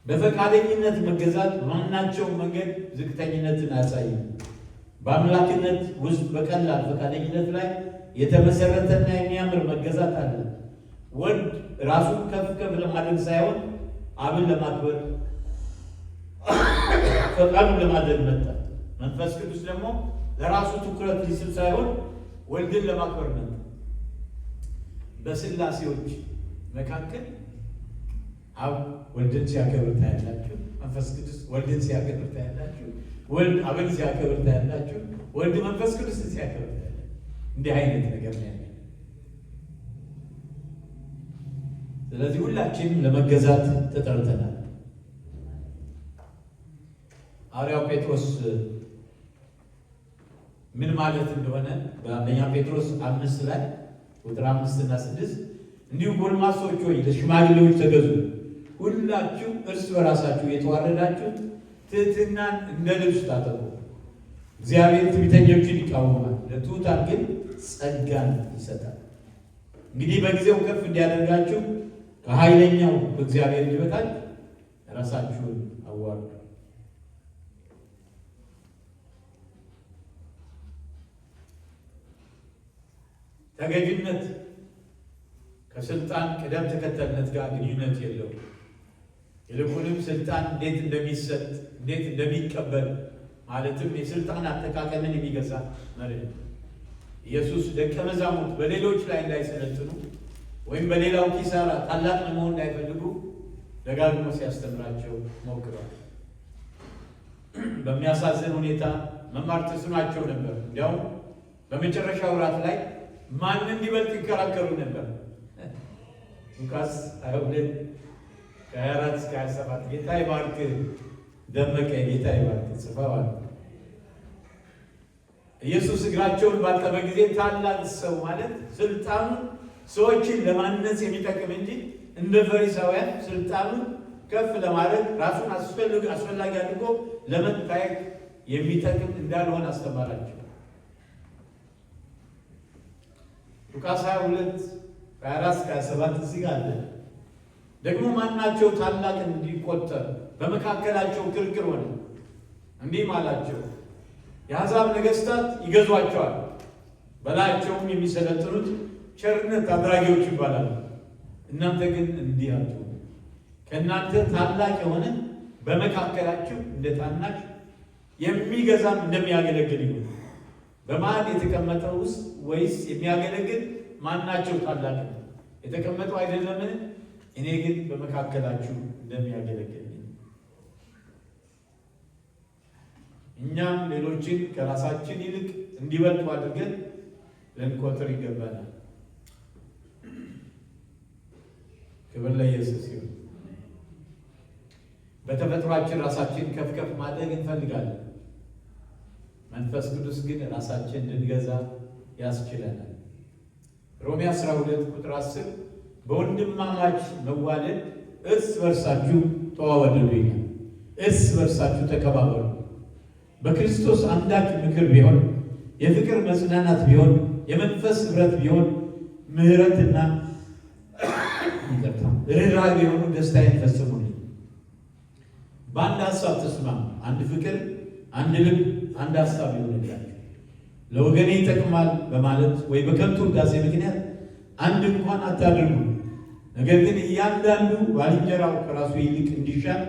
በፈቃደኝነት መገዛት በማናቸውም መንገድ ዝቅተኝነትን አያሳይም። በአምላክነት ውስጥ በቀላል ፈቃደኝነት ላይ የተመሰረተና የሚያምር መገዛት አለ። ወልድ ራሱን ከፍ ከፍ ለማድረግ ሳይሆን አብን ለማክበር ፈቃዱን ለማድረግ መጣ። መንፈስ ቅዱስ ደግሞ ለራሱ ትኩረት ሊስብ ሳይሆን ወልድን ለማክበር መጣ። በስላሴዎች መካከል አብ ወልድን ሲያከብር ታያላችሁ። መንፈስ ቅዱስ ወልድን ሲያከብር ታያላችሁ። ወልድ አብን ሲያከብር ታያላችሁ። ወልድ መንፈስ ቅዱስ ሲያከብር ታያላችሁ። እንዲህ አይነት ነገር ነው ያለው። ስለዚህ ሁላችንም ለመገዛት ተጠርተናል። ሐዋርያው ጴጥሮስ ምን ማለት እንደሆነ በአንደኛ ጴጥሮስ 5 ላይ ቁጥር 5 እና 6 እንዲሁ ጎልማሶች ሆይ ለሽማግሌዎች ተገዙ፣ ሁላችሁ እርስ በራሳችሁ የተዋረዳችሁ ትሕትናን እንደ ልብስ ታጠቁ። እግዚአብሔር ትዕቢተኞችን ይቃወማል፣ ለትሑታን ግን ጸጋን ይሰጣል። እንግዲህ በጊዜው ከፍ እንዲያደርጋችሁ ከኃይለኛው በእግዚአብሔር እጅ በታች ራሳችሁን አዋርዱ። ተገዥነት ከስልጣን ቅደም ተከተልነት ጋር ግንኙነት የለውም። ይልቁንም ስልጣን እንዴት እንደሚሰጥ እንዴት እንደሚቀበል ማለትም የስልጣን አጠቃቀምን የሚገዛ መርህ ነው። ኢየሱስ ደቀ መዛሙርት በሌሎች ላይ እንዳይሰለጥኑ ወይም በሌላው ኪሳራ ታላቅ ለመሆን እንዳይፈልጉ ደጋግሞ ሲያስተምራቸው ሞክሯል። በሚያሳዝን ሁኔታ መማር ተስኗቸው ነበር። እንዲያውም በመጨረሻው ወራት ላይ ማን እንዲበልጥ ይከራከሩ ነበር። ሉቃስ 22 ከ24 እስከ 27 ጌታ ይባርክ ደመቀ ጌታ ይባርክ ጽፈዋል። ኢየሱስ እግራቸውን ባጠበ ጊዜ ታላቅ ሰው ማለት ስልጣኑ ሰዎችን ለማነጽ የሚጠቅም እንጂ እንደ ፈሪሳውያን ስልጣኑ ከፍ ለማድረግ ራሱን አስፈላጊ አድርጎ ለመታየት የሚጠቅም እንዳልሆነ አስተማራቸው። ሉቃስ 22:24-27 እዚህ ጋር አለ። ደግሞ ማናቸው ታላቅ እንዲቆጠር በመካከላቸው ክርክር ሆነ። እንዲህም አላቸው፣ የአሕዛብ ነገሥታት ይገዟቸዋል፣ በላያቸውም የሚሰለጥኑት ቸርነት አድራጊዎች ይባላሉ። እናንተ ግን እንዲህ አትሁኑ። ከእናንተ ታላቅ የሆነ በመካከላችሁ እንደ ታናሽ፣ የሚገዛም እንደሚያገለግል ይሁን። በማዕድ የተቀመጠው ውስጥ ወይስ የሚያገለግል ማናቸው ታላቅ ነው? የተቀመጠው አይደለምን? እኔ ግን በመካከላችሁ እንደሚያገለግል። እኛም ሌሎችን ከራሳችን ይልቅ እንዲበልጡ አድርገን ልንቆጥር ይገባናል። ክብር ለኢየሱስ ይሁን። በተፈጥሯችን ራሳችን ከፍ ከፍ ማድረግ እንፈልጋለን። መንፈስ ቅዱስ ግን ራሳችን እንድንገዛ ያስችለናል። ሮሜ 12:10 በወንድማማች መዋደድ እርስ በርሳችሁ ተዋወዱ ይላል። እርስ በርሳችሁ ተከባበሩ። በክርስቶስ አንዳች ምክር ቢሆን፣ የፍቅር መጽናናት ቢሆን፣ የመንፈስ ኅብረት ቢሆን፣ ምሕረትና ርኅራኄ ቢሆኑ ደስታዬን ፈጽሙልኝ። በአንድ ሀሳብ ተስማሙ፣ አንድ ፍቅር፣ አንድ ልብ፣ አንድ ሀሳብ ይሆንላችሁ። ለወገኔ ይጠቅማል በማለት ወይ በከንቱ ውዳሴ ምክንያት አንድ እንኳን አታድርጉ። ነገር ግን እያንዳንዱ ባልንጀራው ከራሱ ይልቅ እንዲሻል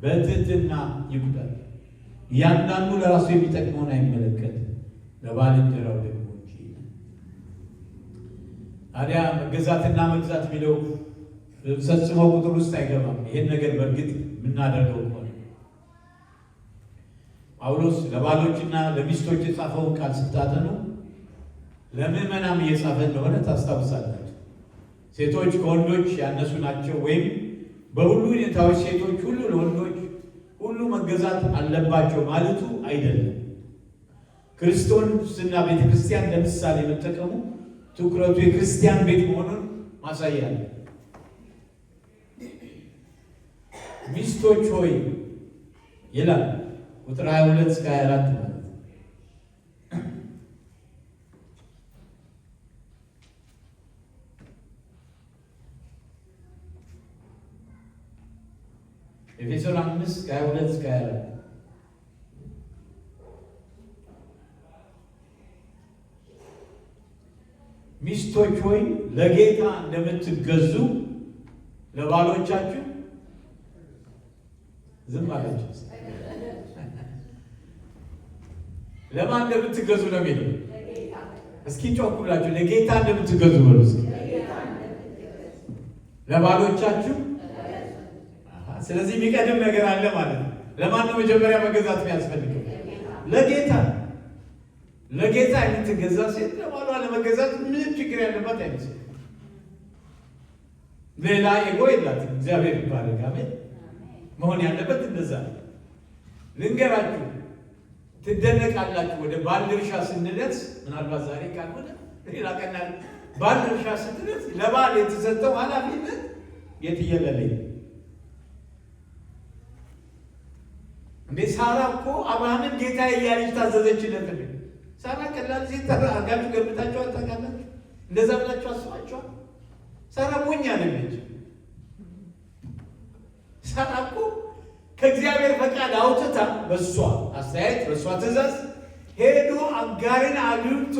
በትሕትና ይቁጠር። እያንዳንዱ ለራሱ የሚጠቅመውን አይመለከት፣ ለባልንጀራው ደግሞ እንጂ። ታዲያ መገዛትና መግዛት የሚለው ፈጽመው ቁጥር ውስጥ አይገባም። ይሄን ነገር በእርግጥ የምናደርገው ከሆነ ጳውሎስ ለባሎችና ለሚስቶች የጻፈውን ቃል ስታጠኑ ለምዕመናም እየጻፈ እንደሆነ ታስታውሳላችሁ። ሴቶች ከወንዶች ያነሱ ናቸው፣ ወይም በሁሉ ሁኔታዎች ሴቶች ሁሉ ለወንዶች ሁሉ መገዛት አለባቸው ማለቱ አይደለም። ክርስቶስና ቤተ ክርስቲያን ለምሳሌ መጠቀሙ ትኩረቱ የክርስቲያን ቤት መሆኑን ማሳያ ነው። ሚስቶች ሆይ ይላል ቁጥር 22-24 ማለት ነው። ኤፌሶን 5:22-24 ሚስቶች ሆይ ለጌታ እንደምትገዙ ለባሎቻችሁ ዝም አላችሁ። ለማን እንደምትገዙ ነው የሚለው? እስኪ ጮክ ብላችሁ ለጌታ እንደምትገዙ በሉ እስኪ። ለባሎቻችሁ። ስለዚህ የሚቀድም ነገር አለ ማለት ነው። ለማን ነው መጀመሪያ መገዛት የሚያስፈልገው? ለጌታ። ለጌታ የምትገዛ ሴት ለባሏ ለመገዛት ምንም ችግር ያለባት አይመስልም። ሌላ ኤጎ የላትም። እግዚአብሔር ይባረክ። አሜን። መሆን ያለበት እንደዛ ነው። ልንገራችሁ፣ ትደነቃላችሁ። ወደ ባል ድርሻ ስንደርስ ምናልባት ዛሬ ካልሆነ ሌላ ቀን ባል ድርሻ ስንደርስ ለባል የተሰጠው ኃላፊነት የትየለለኝ እንዴ! ሳራ እኮ አብርሃምን ጌታ እያለች ታዘዘችለት። ሳራ ቀላል ሴት አርጋችሁ ገብታችሁ ታውቃላችሁ? እንደዛ ብላችሁ አስባችኋል? ሳራ ሞኝ አይደለች። ሳራ እኮ ከእግዚአብሔር ፈቃድ አውጥታ በሷ አስተያየት በሷ ትእዛዝ ሄዶ አጋርን አግብቶ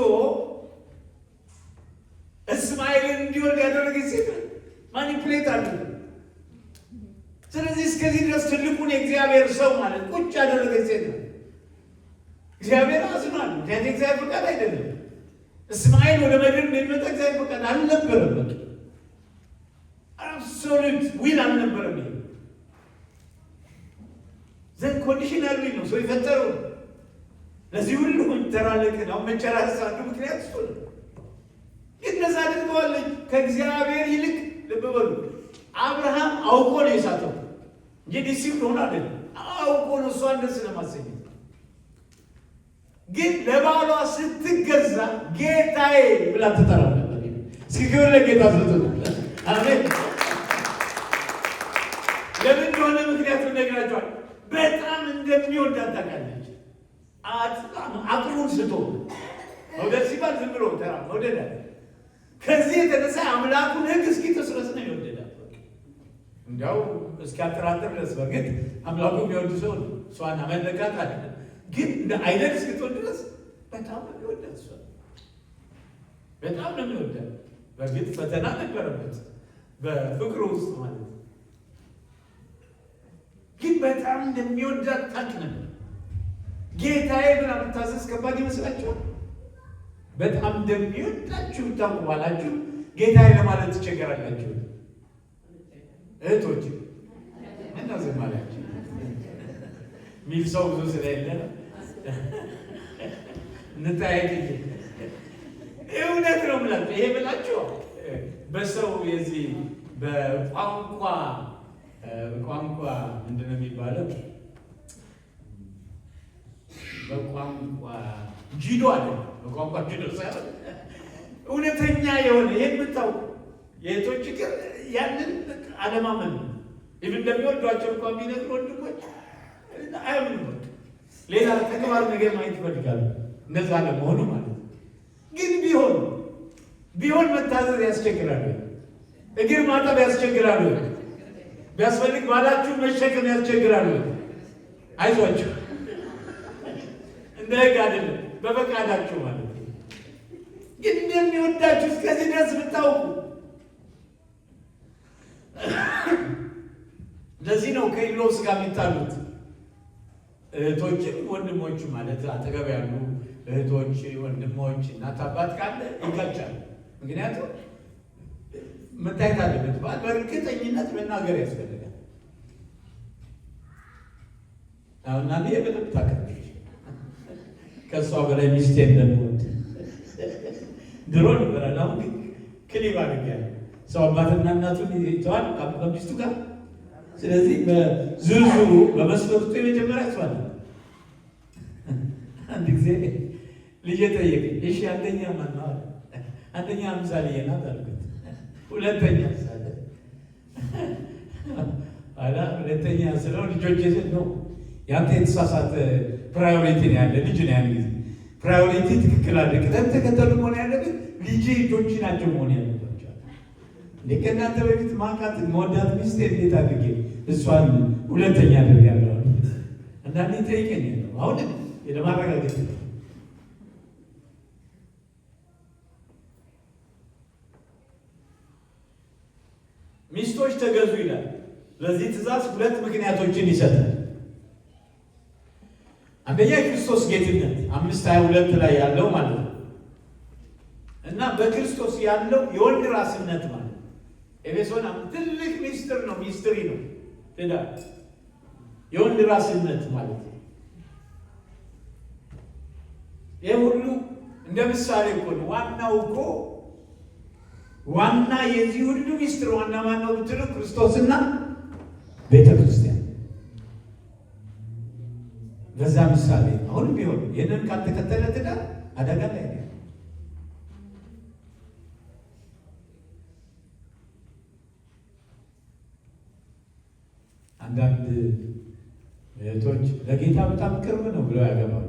እስማኤልን እንዲወልድ ያደረገች ሴት ማኒፕሌት አድርገ። ስለዚህ እስከዚህ ድረስ ትልቁን የእግዚአብሔር ሰው ማለት ቁጭ ያደረገች ሴት ነው። እግዚአብሔር አዝኗል። ምክንያቱም እግዚአብሔር ፈቃድ አይደለም። እስማኤል ወደ ምድር እንደሚመጣ እግዚአብሔር ፈቃድ አልነበረም። በቃ አብሶሉት ዊል አልነበረም። ዘን ኮንዲሽናል ዊል ነው ሰው የፈጠረው። ለዚህ ሁሉ ተራለቅ ነው መጨራረስ አንዱ ምክንያት እሱ ነው። እንደዛ አድርገዋለች ከእግዚአብሔር ይልቅ። ልብ በሉ፣ አብርሃም አውቆ ነው የሳተው እንጂ ዲሲፕሊን ሆኖ አይደለም። አውቆ ነው እሷን ደስ ለማሰኘት። ግን ለባሏ ስትገዛ ጌታዬ ብላ ትጠራለች። እስኪ ክብር ለጌታ ስጡ። አሜን። ለምን እንደሆነ ምክንያቱም ነግራቸዋል። በጣም እንደሚወዳት ታውቃለች። አቅሉን ስቶ መውደድ ሲባል ዝም ብሎ ተራ መውደድ አለ። ከዚህ የተነሳ አምላኩን ሕግ እስኪጥስ ድረስ ነው የወደዳት። እንዲያው እስኪያጠራጥር ድረስ በእርግጥ አምላኩ የሚወድ ሰው ነው። እሷን አመለካት አለ። ግን እንደ አይነት እስክትወድ ድረስ በጣም ነው የሚወዳት። እሷ በጣም ነው የሚወዳት። በእርግጥ ፈተና ነበረበት በፍቅሩ ውስጥ ማለት ነው። ግን በጣም እንደሚወዳት ታውቅ ነበር። ጌታዬ ብላ ብታዘዝ ከባድ ይመስላችኋል? በጣም እንደሚወዳችሁ ብታውቁ ባላችሁ ጌታዬ ለማለት ትቸገራላችሁ። እህቶች እና ዝም አላችሁ ሚል ሰው ብዙ ስለሌለ እንታየት እውነት ነው ብላችሁ ይሄ ብላችሁ በሰው የዚህ በቋንቋ ምንድን ነው የሚባለው? በቋንቋ ጂዶ አለ። በቋንቋ ጂዶ ሳይሆን እውነተኛ የሆነ የምታውቁ የእህቶች ችግር ያንን አለማመን ነው። ይህን እንደሚወዷቸው እንኳን ቢነግሩ ወንድሞች አያምኑም። ሌላ ተግባር ነገር ማየት ይፈልጋሉ። እንደዛ ለመሆኑ ማለት ነው። ግን ቢሆን መታዘዝ ያስቸግራሉ። እግር ማጠብ ያስቸግራሉ። ቢያስፈልግ ባላችሁ መሸከም ያስቸግራሉ። አይዟችሁ፣ እንደ ሕግ አይደለም፣ በፈቃዳችሁ ማለት ነው። ግን እንደሚወዳችሁ እስከዚህ ድረስ ብታውቁ። ለዚህ ነው ከኢሎስ ጋር የሚጣሉት እህቶችም ወንድሞች ማለት አጠገብ ያሉ እህቶች፣ ወንድሞች፣ እናት አባት ካለ ይጋጫሉ። ምክንያቱም መታየት አለበት። በእርግጠኝነት መናገር ያስፈልጋል። አሁን አንዴ በደንብ ታውቃለች ከእሷ በላይ ሚስቴ እንደምወድ ድሮ ነበራል። አሁን ግን ክሊብ አድርጌያለሁ። ሰው አባትና እናቱን ይተዋል ከሚስቱ ጋር። ስለዚህ በዝርዝሩ በመስፈርቱ የመጀመሪያ እሷ ነው። አንድ ጊዜ ልጄ ጠየቀኝ፣ እሺ አንደኛ ማነው አለ። አንደኛ ምሳሌ ናት አልኩት። ሁለተኛ ሳለ አላ ሁለተኛ ስለው ልጆች ይዘን ነው ያንተ የተሳሳተ ፕራዮሪቲ ነው ያለ ልጅ ነው ያለ ጊዜ ፕራዮሪቲ ትክክል አለ። ቅደም ተከተሉ መሆን ያለበት ልጅ ልጆች ናቸው መሆን ያለባቸው። ከእናንተ በፊት ማቃት መወዳት ሚስቴ እንዴት አድርጌ እሷን ሁለተኛ አድርጋለሁ? አንዳንዴ ጠይቀኝ ነው አሁን ለማረጋገጥ ሚስቶች ተገዙ ይላል። ለዚህ ትእዛዝ ሁለት ምክንያቶችን ይሰጣል። አንደኛ የክርስቶስ ጌትነት 5:22 ላይ ያለው ማለት ነው እና በክርስቶስ ያለው የወንድ ራስነት ማለት ነው። ኤፌሶን ትልቅ ሚስጥር ነው፣ ሚስጥሪ ነው። ትዳር የወንድ ራስነት ማለት ነው። ይህ ሁሉ እንደ ምሳሌ እኮ ነው። ዋናው እኮ ዋና የዚህ ሁሉ ሚስጥር ዋና ማነው ብትሉ ክርስቶስና ቤተ ክርስቲያን። በዛ ምሳሌ አሁንም ቢሆን ይህንን ካልተከተለ ትዳር አደጋ ላይ ነው። አንዳንድ እህቶች ለጌታ በጣም ቅርብ ነው ብለው ያገባሉ።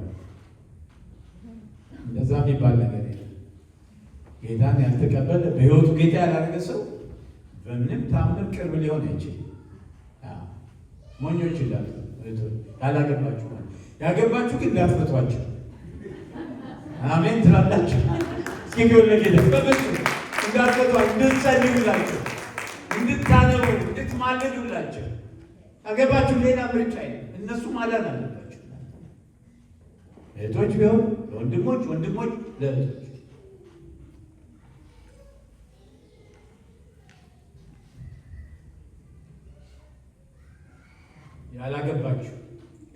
እንደዛ የሚባል ነገር የለም። ጌታን ያልተቀበለ በሕይወቱ ጌታ ያላደረገ ሰው በምንም ታምር ቅርብ ሊሆን አይችልም። ሞኞች ይላሉ ያላገባችሁ ማለት ያገባችሁ ግን እንዳትፈቷቸው። አሜን ትላላችሁ። እስኪ ቢሆን ለጌታ በበሱ እንዳትፈቷቸው፣ እንድትጸልዩላቸው፣ እንድታነቡ፣ እንድትማልዱላቸው። ያገባችሁ ሌላ ምርጫ አይደለም። እነሱ ማዳን አለባቸው። እህቶች ቢሆን ለወንድሞች፣ ወንድሞች ለእህቶች።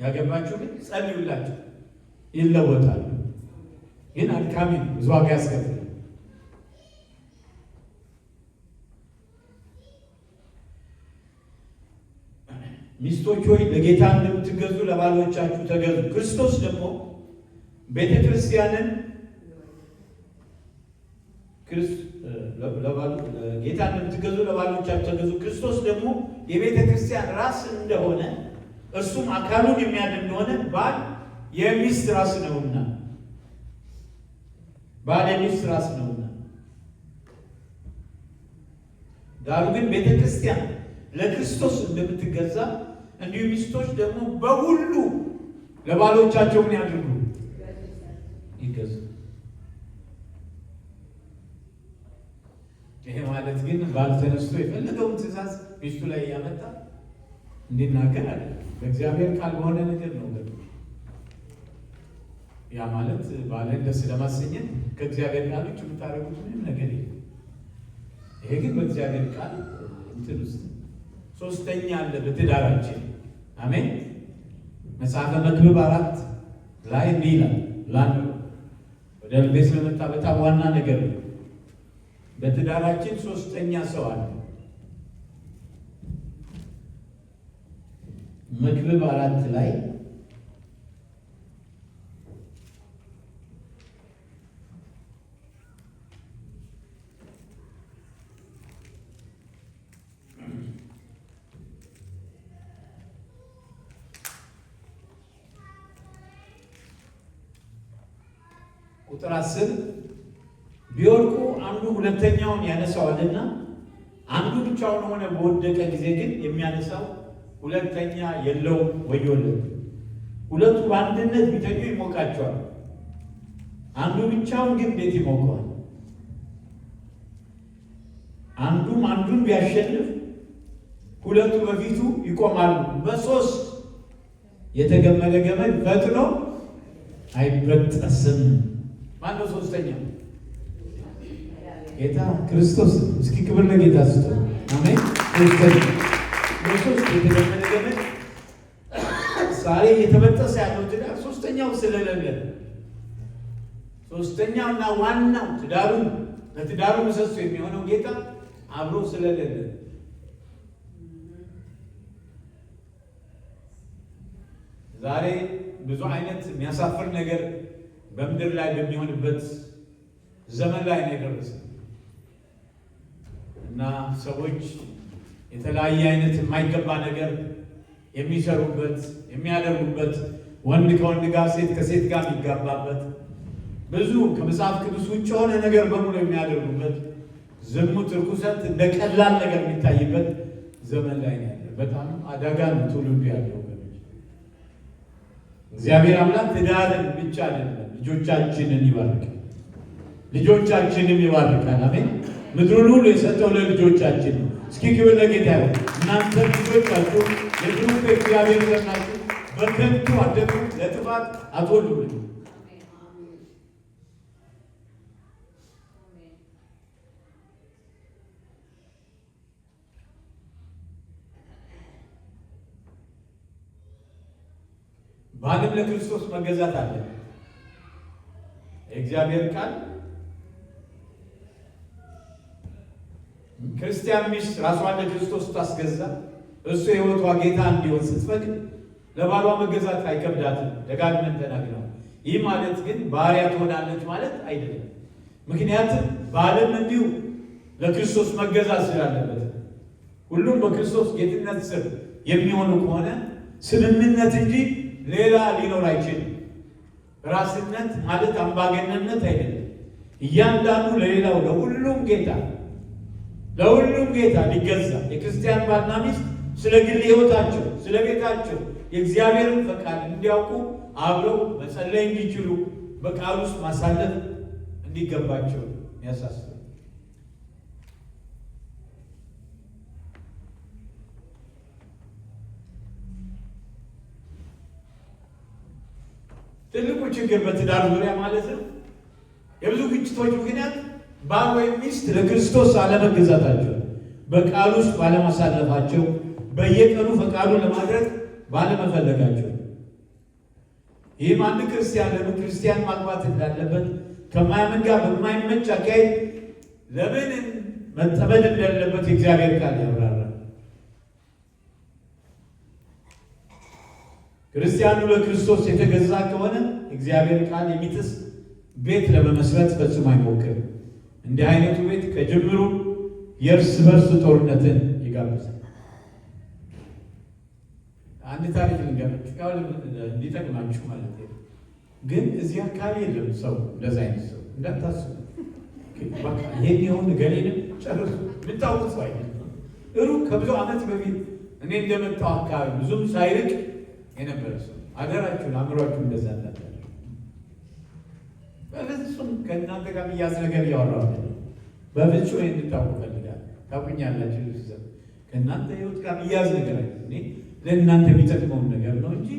ያገባችሁ ግን ጸልዩላቸው፣ ይለወጣሉ። ግን አድካሚ ነው፣ ብዙ ዋጋ ያስከፍላል። ሚስቶች ሆይ ለጌታ እንደምትገዙ ለባሎቻችሁ ተገዙ። ክርስቶስ ደግሞ ቤተ ክርስቲያንን ጌታን የምትገዙ ለባሎቻችሁ ተገዙ። ክርስቶስ ደግሞ የቤተ ክርስቲያን ራስ እንደሆነ እርሱም አካሉን የሚያድን እንደሆነ ባል የሚስት ራስ ነውና ባል የሚስት ራስ ነውና። ዳሩ ግን ቤተ ክርስቲያን ለክርስቶስ እንደምትገዛ እንዲሁ ሚስቶች ደግሞ በሁሉ ለባሎቻቸው ምን ያድርጉ? ይገዙ። ይሄ ማለት ግን ባል ተነስቶ የፈለገውን ትእዛዝ ሚስቱ ላይ እያመጣ እንዲናገር አለ። በእግዚአብሔር ቃል በሆነ ነገር ነው። ያ ማለት ባልን ደስ ለማሰኘት ከእግዚአብሔር ቃል ውጭ የምታደርጉት ምንም ነገር የለም። ይሄ ግን በእግዚአብሔር ቃል እንትን ውስጥ ሶስተኛ አለ በትዳራችን። አሜን። መጽሐፈ መክብብ 4 ላይ እንዲህ ይላል። ላንዱ ወደ ልቤ ስለመጣ በጣም ዋና ነገር ነው። በትዳራችን ሶስተኛ ሰው አለ። መክብብ 4 ላይ ቁጥር 10 ቢወድቁ አንዱ ሁለተኛውን ያነሳዋልና አንዱ ብቻውን ሆነ በወደቀ ጊዜ ግን የሚያነሳው ሁለተኛ የለውም፣ ወዮለት። ሁለቱ በአንድነት ቢተኙ ይሞቃቸዋል፣ አንዱ ብቻውን ግን ቤት ይሞቀዋል። አንዱም አንዱን ቢያሸንፍ ሁለቱ በፊቱ ይቆማሉ። በሶስት የተገመደ ገመድ ፈጥኖ አይበጠስም። ማነው ሶስተኛው? ጌታ ክርስቶስ። እስኪ ክብር ለጌታ ስጡ። አሜን። በሶስት የተገመደ ገመድ ዛሬ እየተበጠሰ ያለው ትዳር ሶስተኛው ስለሌለ፣ ሶስተኛውና ዋናው ትዳሩ ለትዳሩ ምሰሶ የሚሆነው ጌታ አብሮ ስለሌለ ዛሬ ብዙ አይነት የሚያሳፍር ነገር በምድር ላይ በሚሆንበት ዘመን ላይ ነው የደረሰ እና ሰዎች የተለያየ አይነት የማይገባ ነገር የሚሰሩበት የሚያደርጉበት፣ ወንድ ከወንድ ጋር፣ ሴት ከሴት ጋር የሚጋባበት፣ ብዙ ከመጽሐፍ ቅዱስ ውጭ የሆነ ነገር በሙሉ የሚያደርጉበት፣ ዝሙት፣ ርኩሰት እንደ ቀላል ነገር የሚታይበት ዘመን ላይ ነው ያለ። በጣም አደጋ ነው ትውልዱ ያለው። እግዚአብሔር አምላክ ትዳርን ብቻ አይደለም ልጆቻችንን ይባርካል፣ ልጆቻችንም ይባርካል። አሜን። ምድሩን ሁሉ የሰጠው ለልጆቻችን ነው። እስኪ ክብር ለጌታ ይሁን። እናንተ ልጆቻችሁ የብሩክ እግዚአብሔር ናችሁ። በከንቱ አትደጉ፣ ለጥፋት አትወልዱ። ባልም ለክርስቶስ መገዛት አለ። የእግዚአብሔር ቃል ክርስቲያን ሚስት ራሷን ለክርስቶስ ታስገዛ፣ እሱ የሕይወቷ ጌታ እንዲሆን ስትፈቅድ ለባሏ መገዛት አይከብዳትም። ደጋግመን ተናግረናል። ይህ ማለት ግን ባሪያ ትሆናለች ማለት አይደለም። ምክንያቱም ባልም እንዲሁ ለክርስቶስ መገዛት ስላለበት፣ ሁሉም በክርስቶስ ጌትነት ስር የሚሆኑ ከሆነ ስምምነት እንጂ ሌላ ሊኖር አይችልም። ራስነት ማለት አምባገነንነት አይደለም። እያንዳንዱ ለሌላው ለሁሉም ጌታ ሊገዛ፣ የክርስቲያን ባልና ሚስት ስለ ግል ሕይወታቸው ስለ ቤታቸው የእግዚአብሔርን ፈቃድ እንዲያውቁ አብረው መጸለይ እንዲችሉ በቃል ውስጥ ማሳለፍ እንዲገባቸው ያሳስባል። ትልቁ ችግር በትዳር ዙሪያ ማለት ነው የብዙ ግጭቶች ምክንያት ባል ወይም ሚስት ለክርስቶስ አለመገዛታቸው፣ በቃል ውስጥ ባለማሳለፋቸው፣ በየቀኑ ፈቃዱን ለማድረግ ባለመፈለጋቸው። ይህም አንድ ክርስቲያን ለምን ክርስቲያን ማግባት እንዳለበት ከማያምን ጋር በማይመች አካሄድ ለምን መጠመድ እንዳለበት የእግዚአብሔር ቃል ያብራራል። ክርስቲያኑ ለክርስቶስ የተገዛ ከሆነ እግዚአብሔር ቃል የሚጥስ ቤት ለመመስረት ፈጽሞ አይሞክርም። እንዲህ አይነቱ ቤት ከጅምሩ የእርስ በርስ ጦርነትን ይጋብዛል። አንድ ታሪክ ልንገራችሁ እንዲጠቅማችሁ ማለት ነው። ግን እዚህ አካባቢ የለም ሰው እንደዛ አይነት ሰው እንዳታስቡ። ይሄን የሆን ገሌንም ጨርሱ ልታውቁት ሰው አይደለም። ሩቅ ከብዙ ዓመት በፊት እኔ እንደመጣው አካባቢ ብዙም ሳይርቅ የነበረ ሰው አደራችሁን አእምሯችሁ እንደዛ እንዳታደርጉ። በፍጹም ከእናንተ ጋር የሚያዝ ነገር እያወራሁ በፍጹም እንድታውቁ ፈልጋለሁ። ታውቁኛላችሁ። ከእናንተ ሕይወት ጋር የሚያዝ ነገር አለ። እኔ ለእናንተ የሚጠቅመውን ነገር ነው እንጂ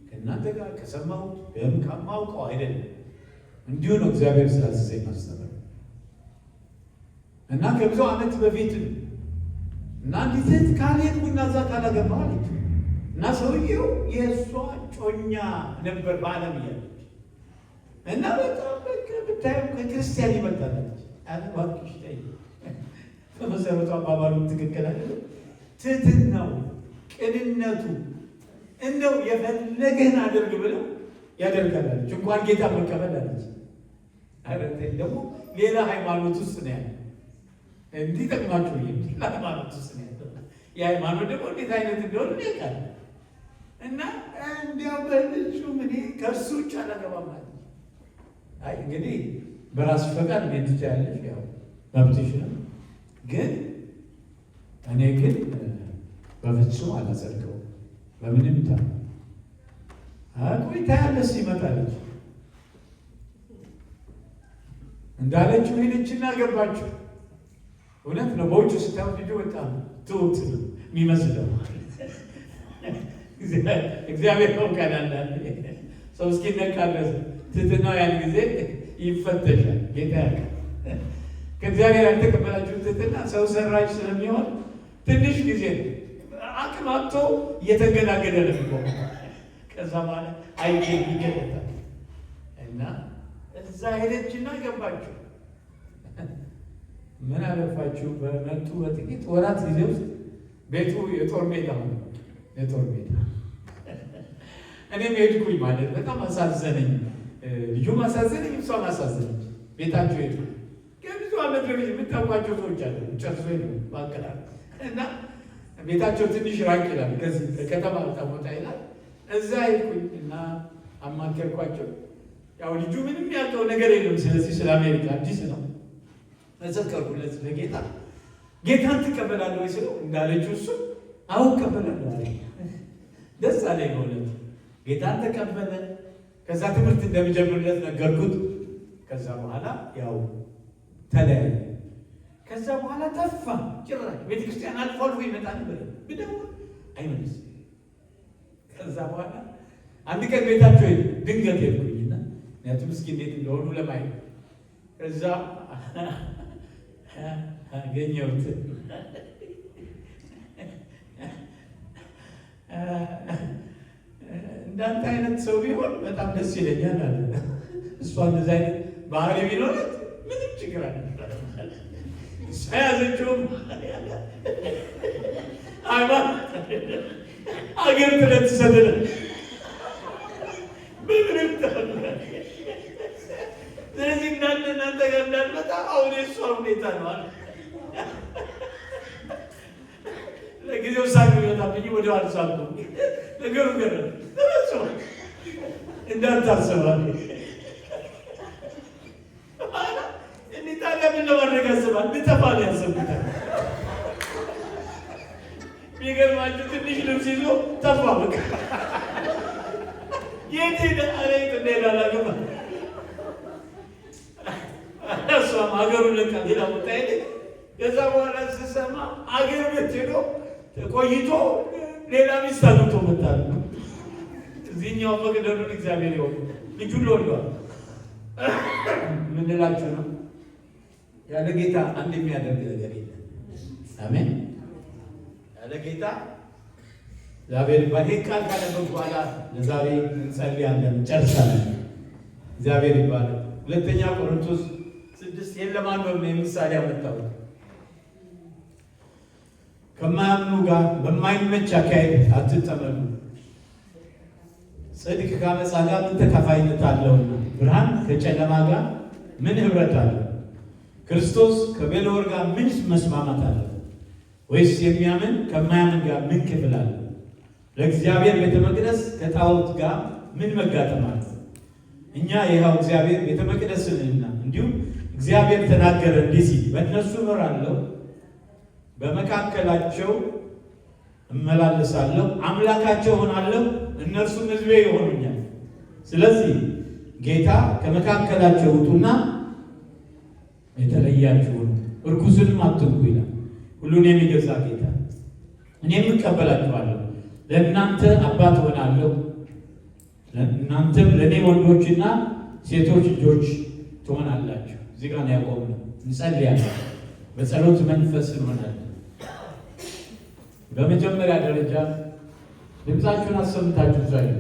ከእናንተ ጋር ከሰማሁት ወይም ከማውቀው አይደለም። እንዲሁ ነው እግዚአብሔር ስላዘዘኝ ማስተማር እና ከብዙ ዓመት በፊት እና አንዲት እህት ካልሄድኩና እዛ ካላገባ አለች እና ሰውየው የእሷ ጮኛ ነበር በዓለም እያለች እና በጣም ብታየው ከክርስቲያን ይመጣለች። አለባክሽ ታይ በመሰረቱ አባባሉ ትክክል አይደለም። ትህትናው፣ ቅንነቱ እንደው የፈለገን አድርግ ብለው ያደርጋለች። እንኳን ጌታ መቀበል አለች። አረተኝ ደግሞ ሌላ ሃይማኖት ውስጥ ነው ያለ። እንዲህ ጠቅማችሁ ሌላ ሃይማኖት ውስጥ ነው ያለ። የሃይማኖት ደግሞ እንዴት አይነት እንደሆነ ያውቃል። እና እንዲያው በልጁም እኔ ከእሱ ውጭ አላገባም ማለት አይ እንግዲህ በራስሽ ፈቃድ እንዴት ትችያለሽ? ያው መብትሽ ነው። ግን እኔ ግን በፍጹም አላጸድቀውም። በምንም ታ ቆይታ ያለስ ይመጣለች እንዳለችው ሄደችና ገባችሁ። እውነት ነው። በውጭ ስታዩ ልጁ በጣም ትሁት ነው የሚመስለው። እግዚአብሔር ነው ካላንዳንድ ሰው እስኪነካ ድረስ ትህትናው ያን ጊዜ ይፈተሻል። ጌታ ያለ ከእግዚአብሔር ያልተቀበላችሁ ትህትና ሰው ሰራሽ ስለሚሆን ትንሽ ጊዜ አቅም አጥቶ እየተገዳገደ ነው የሚቆመው። ከዛ በኋላ አይገኝ ይገለጣል እና እዛ ሄደችና ገባችሁ። ምን አለፋችሁ በመጡ በጥቂት ወራት ጊዜ ውስጥ ቤቱ የጦር ሜዳ ሆነ። የጦር ሜዳ እኔም ሄድኩኝ ማለት በጣም አሳዘነኝ። ልጁም አሳዘነኝ፣ እሷም አሳዘነች። ቤታቸው ሄድኩ። ከብዙ ዓመት በፊት የምታውቋቸው ሰዎች አሉ ጨርሶ ሄዱ ማቀላል እና ቤታቸው ትንሽ ራቅ ይላል። ከዚህ ከተማ በጣም ወጣ ይላል። እዛ ሄድኩኝ እና አማከርኳቸው። ያው ልጁ ምንም ያውቀው ነገር የለም ስለዚህ ስለ አሜሪካ አዲስ ነው። መሰከርኩለት ለጌታ። ጌታን ትቀበላለህ ወይ ስለው እንዳለችው እሱ አዎ እቀበላለሁ አለ። ደስ አለኝ በእውነት። ጌታን ተቀበለ። ከዛ ትምህርት እንደሚጀምርለት ነገርኩት። ከዛ በኋላ ያው ተለያየ። ከዛ በኋላ ጠፋ። ጭራሽ ቤተክርስቲያን አልፎ አልፎ ይመጣ ነበር፣ ብደውል አይመልስም። ከዛ በኋላ አንድ ቀን ቤታቸው ድንገት ሄድኩኝና ምክንያቱም እስኪ እንዴት እንደሆኑ ለማየት ከዛ አገኘሁት። እንዳንተ አይነት ሰው ቢሆን በጣም ደስ ይለኛል አለ። እሷ እንደዚህ አይነት ባህሪ ቢኖረት ምንም ችግር አለ። ሳያዘችውም አገር ትለትሰደለ በምንም ስለዚህ እናንተ ጋር እንዳልመጣ አሁን የእሷ ሁኔታ ነው አለ። ለጊዜው ሳቅ ይወጣብኝ ወደ አልሳቁ ነገሩ ገረ ተመሶ እንዳታስባል እኔ ታዲያ ምን ለማድረግ አስባል ብጠፋል ያሰብታል። የሚገርማችሁ ትንሽ ልብስ ይዞ ጠፋ። በቃ የት ሄደ? አሬት እንደሄዳላገባ እሷም ሀገሩን ለቃ ሌላ ቦታ ሄደ። ከዛ በኋላ ስሰማ አገር ቤት ሄዶ ቆይቶ ሌላ ሚስት አግብቶ መጣል። እዚህኛው መቅደሉን እግዚአብሔር ይወቅ ልጁን ለወልዷል። ምንላችሁ ነው? ያለ ጌታ አንድ የሚያደርግ ነገር የለም። አሜን። ያለ ጌታ እግዚአብሔር ባይሄድ ቃል ካነበብኩ በኋላ ለዛሬ እንጸልያለን፣ ጨርሳለን። እግዚአብሔር ይባላል። ሁለተኛ ቆሮንቶስ 6 የለማንበብ ነው የምሳሌ ያመጣው። ከማያምኑ ጋር በማይመች አካሄድ አትጠመዱ። ጽድቅ ከዓመፃ ጋር ምን ተካፋይነት አለውና? ብርሃን ከጨለማ ጋር ምን ኅብረት አለው? ክርስቶስ ከቤልወር ጋር ምን መስማማት አለው? ወይስ የሚያምን ከማያምን ጋር ምን ክፍል አለው? ለእግዚአብሔር ቤተ መቅደስ ከጣዖት ጋር ምን መጋጠም አለው? እኛ ይኸው እግዚአብሔር ቤተ መቅደስንና እንዲሁም እግዚአብሔር ተናገረ እንዲህ ሲል በእነሱ እኖራለሁ፣ በመካከላቸው እመላለሳለሁ፣ አምላካቸው ሆናለሁ፣ እነርሱም ሕዝቤ ይሆኑኛል። ስለዚህ ጌታ ከመካከላቸው ውጡና የተለያችሁ ሁኑ፣ እርኩስንም አትንኩ ይላል። ሁሉን የሚገዛ ጌታ እኔም እቀበላችኋለሁ፣ ለእናንተ አባት ሆናለሁ፣ እናንተም ለእኔ ወንዶችና ሴቶች ልጆች ትሆናላችሁ። እዚህ ጋር ነው ያቆምነው። እንጸልያለን፣ በጸሎት መንፈስ እንሆናለን። በመጀመሪያ ደረጃ ድምፃችሁን አሰምታችሁ ጸልዩ።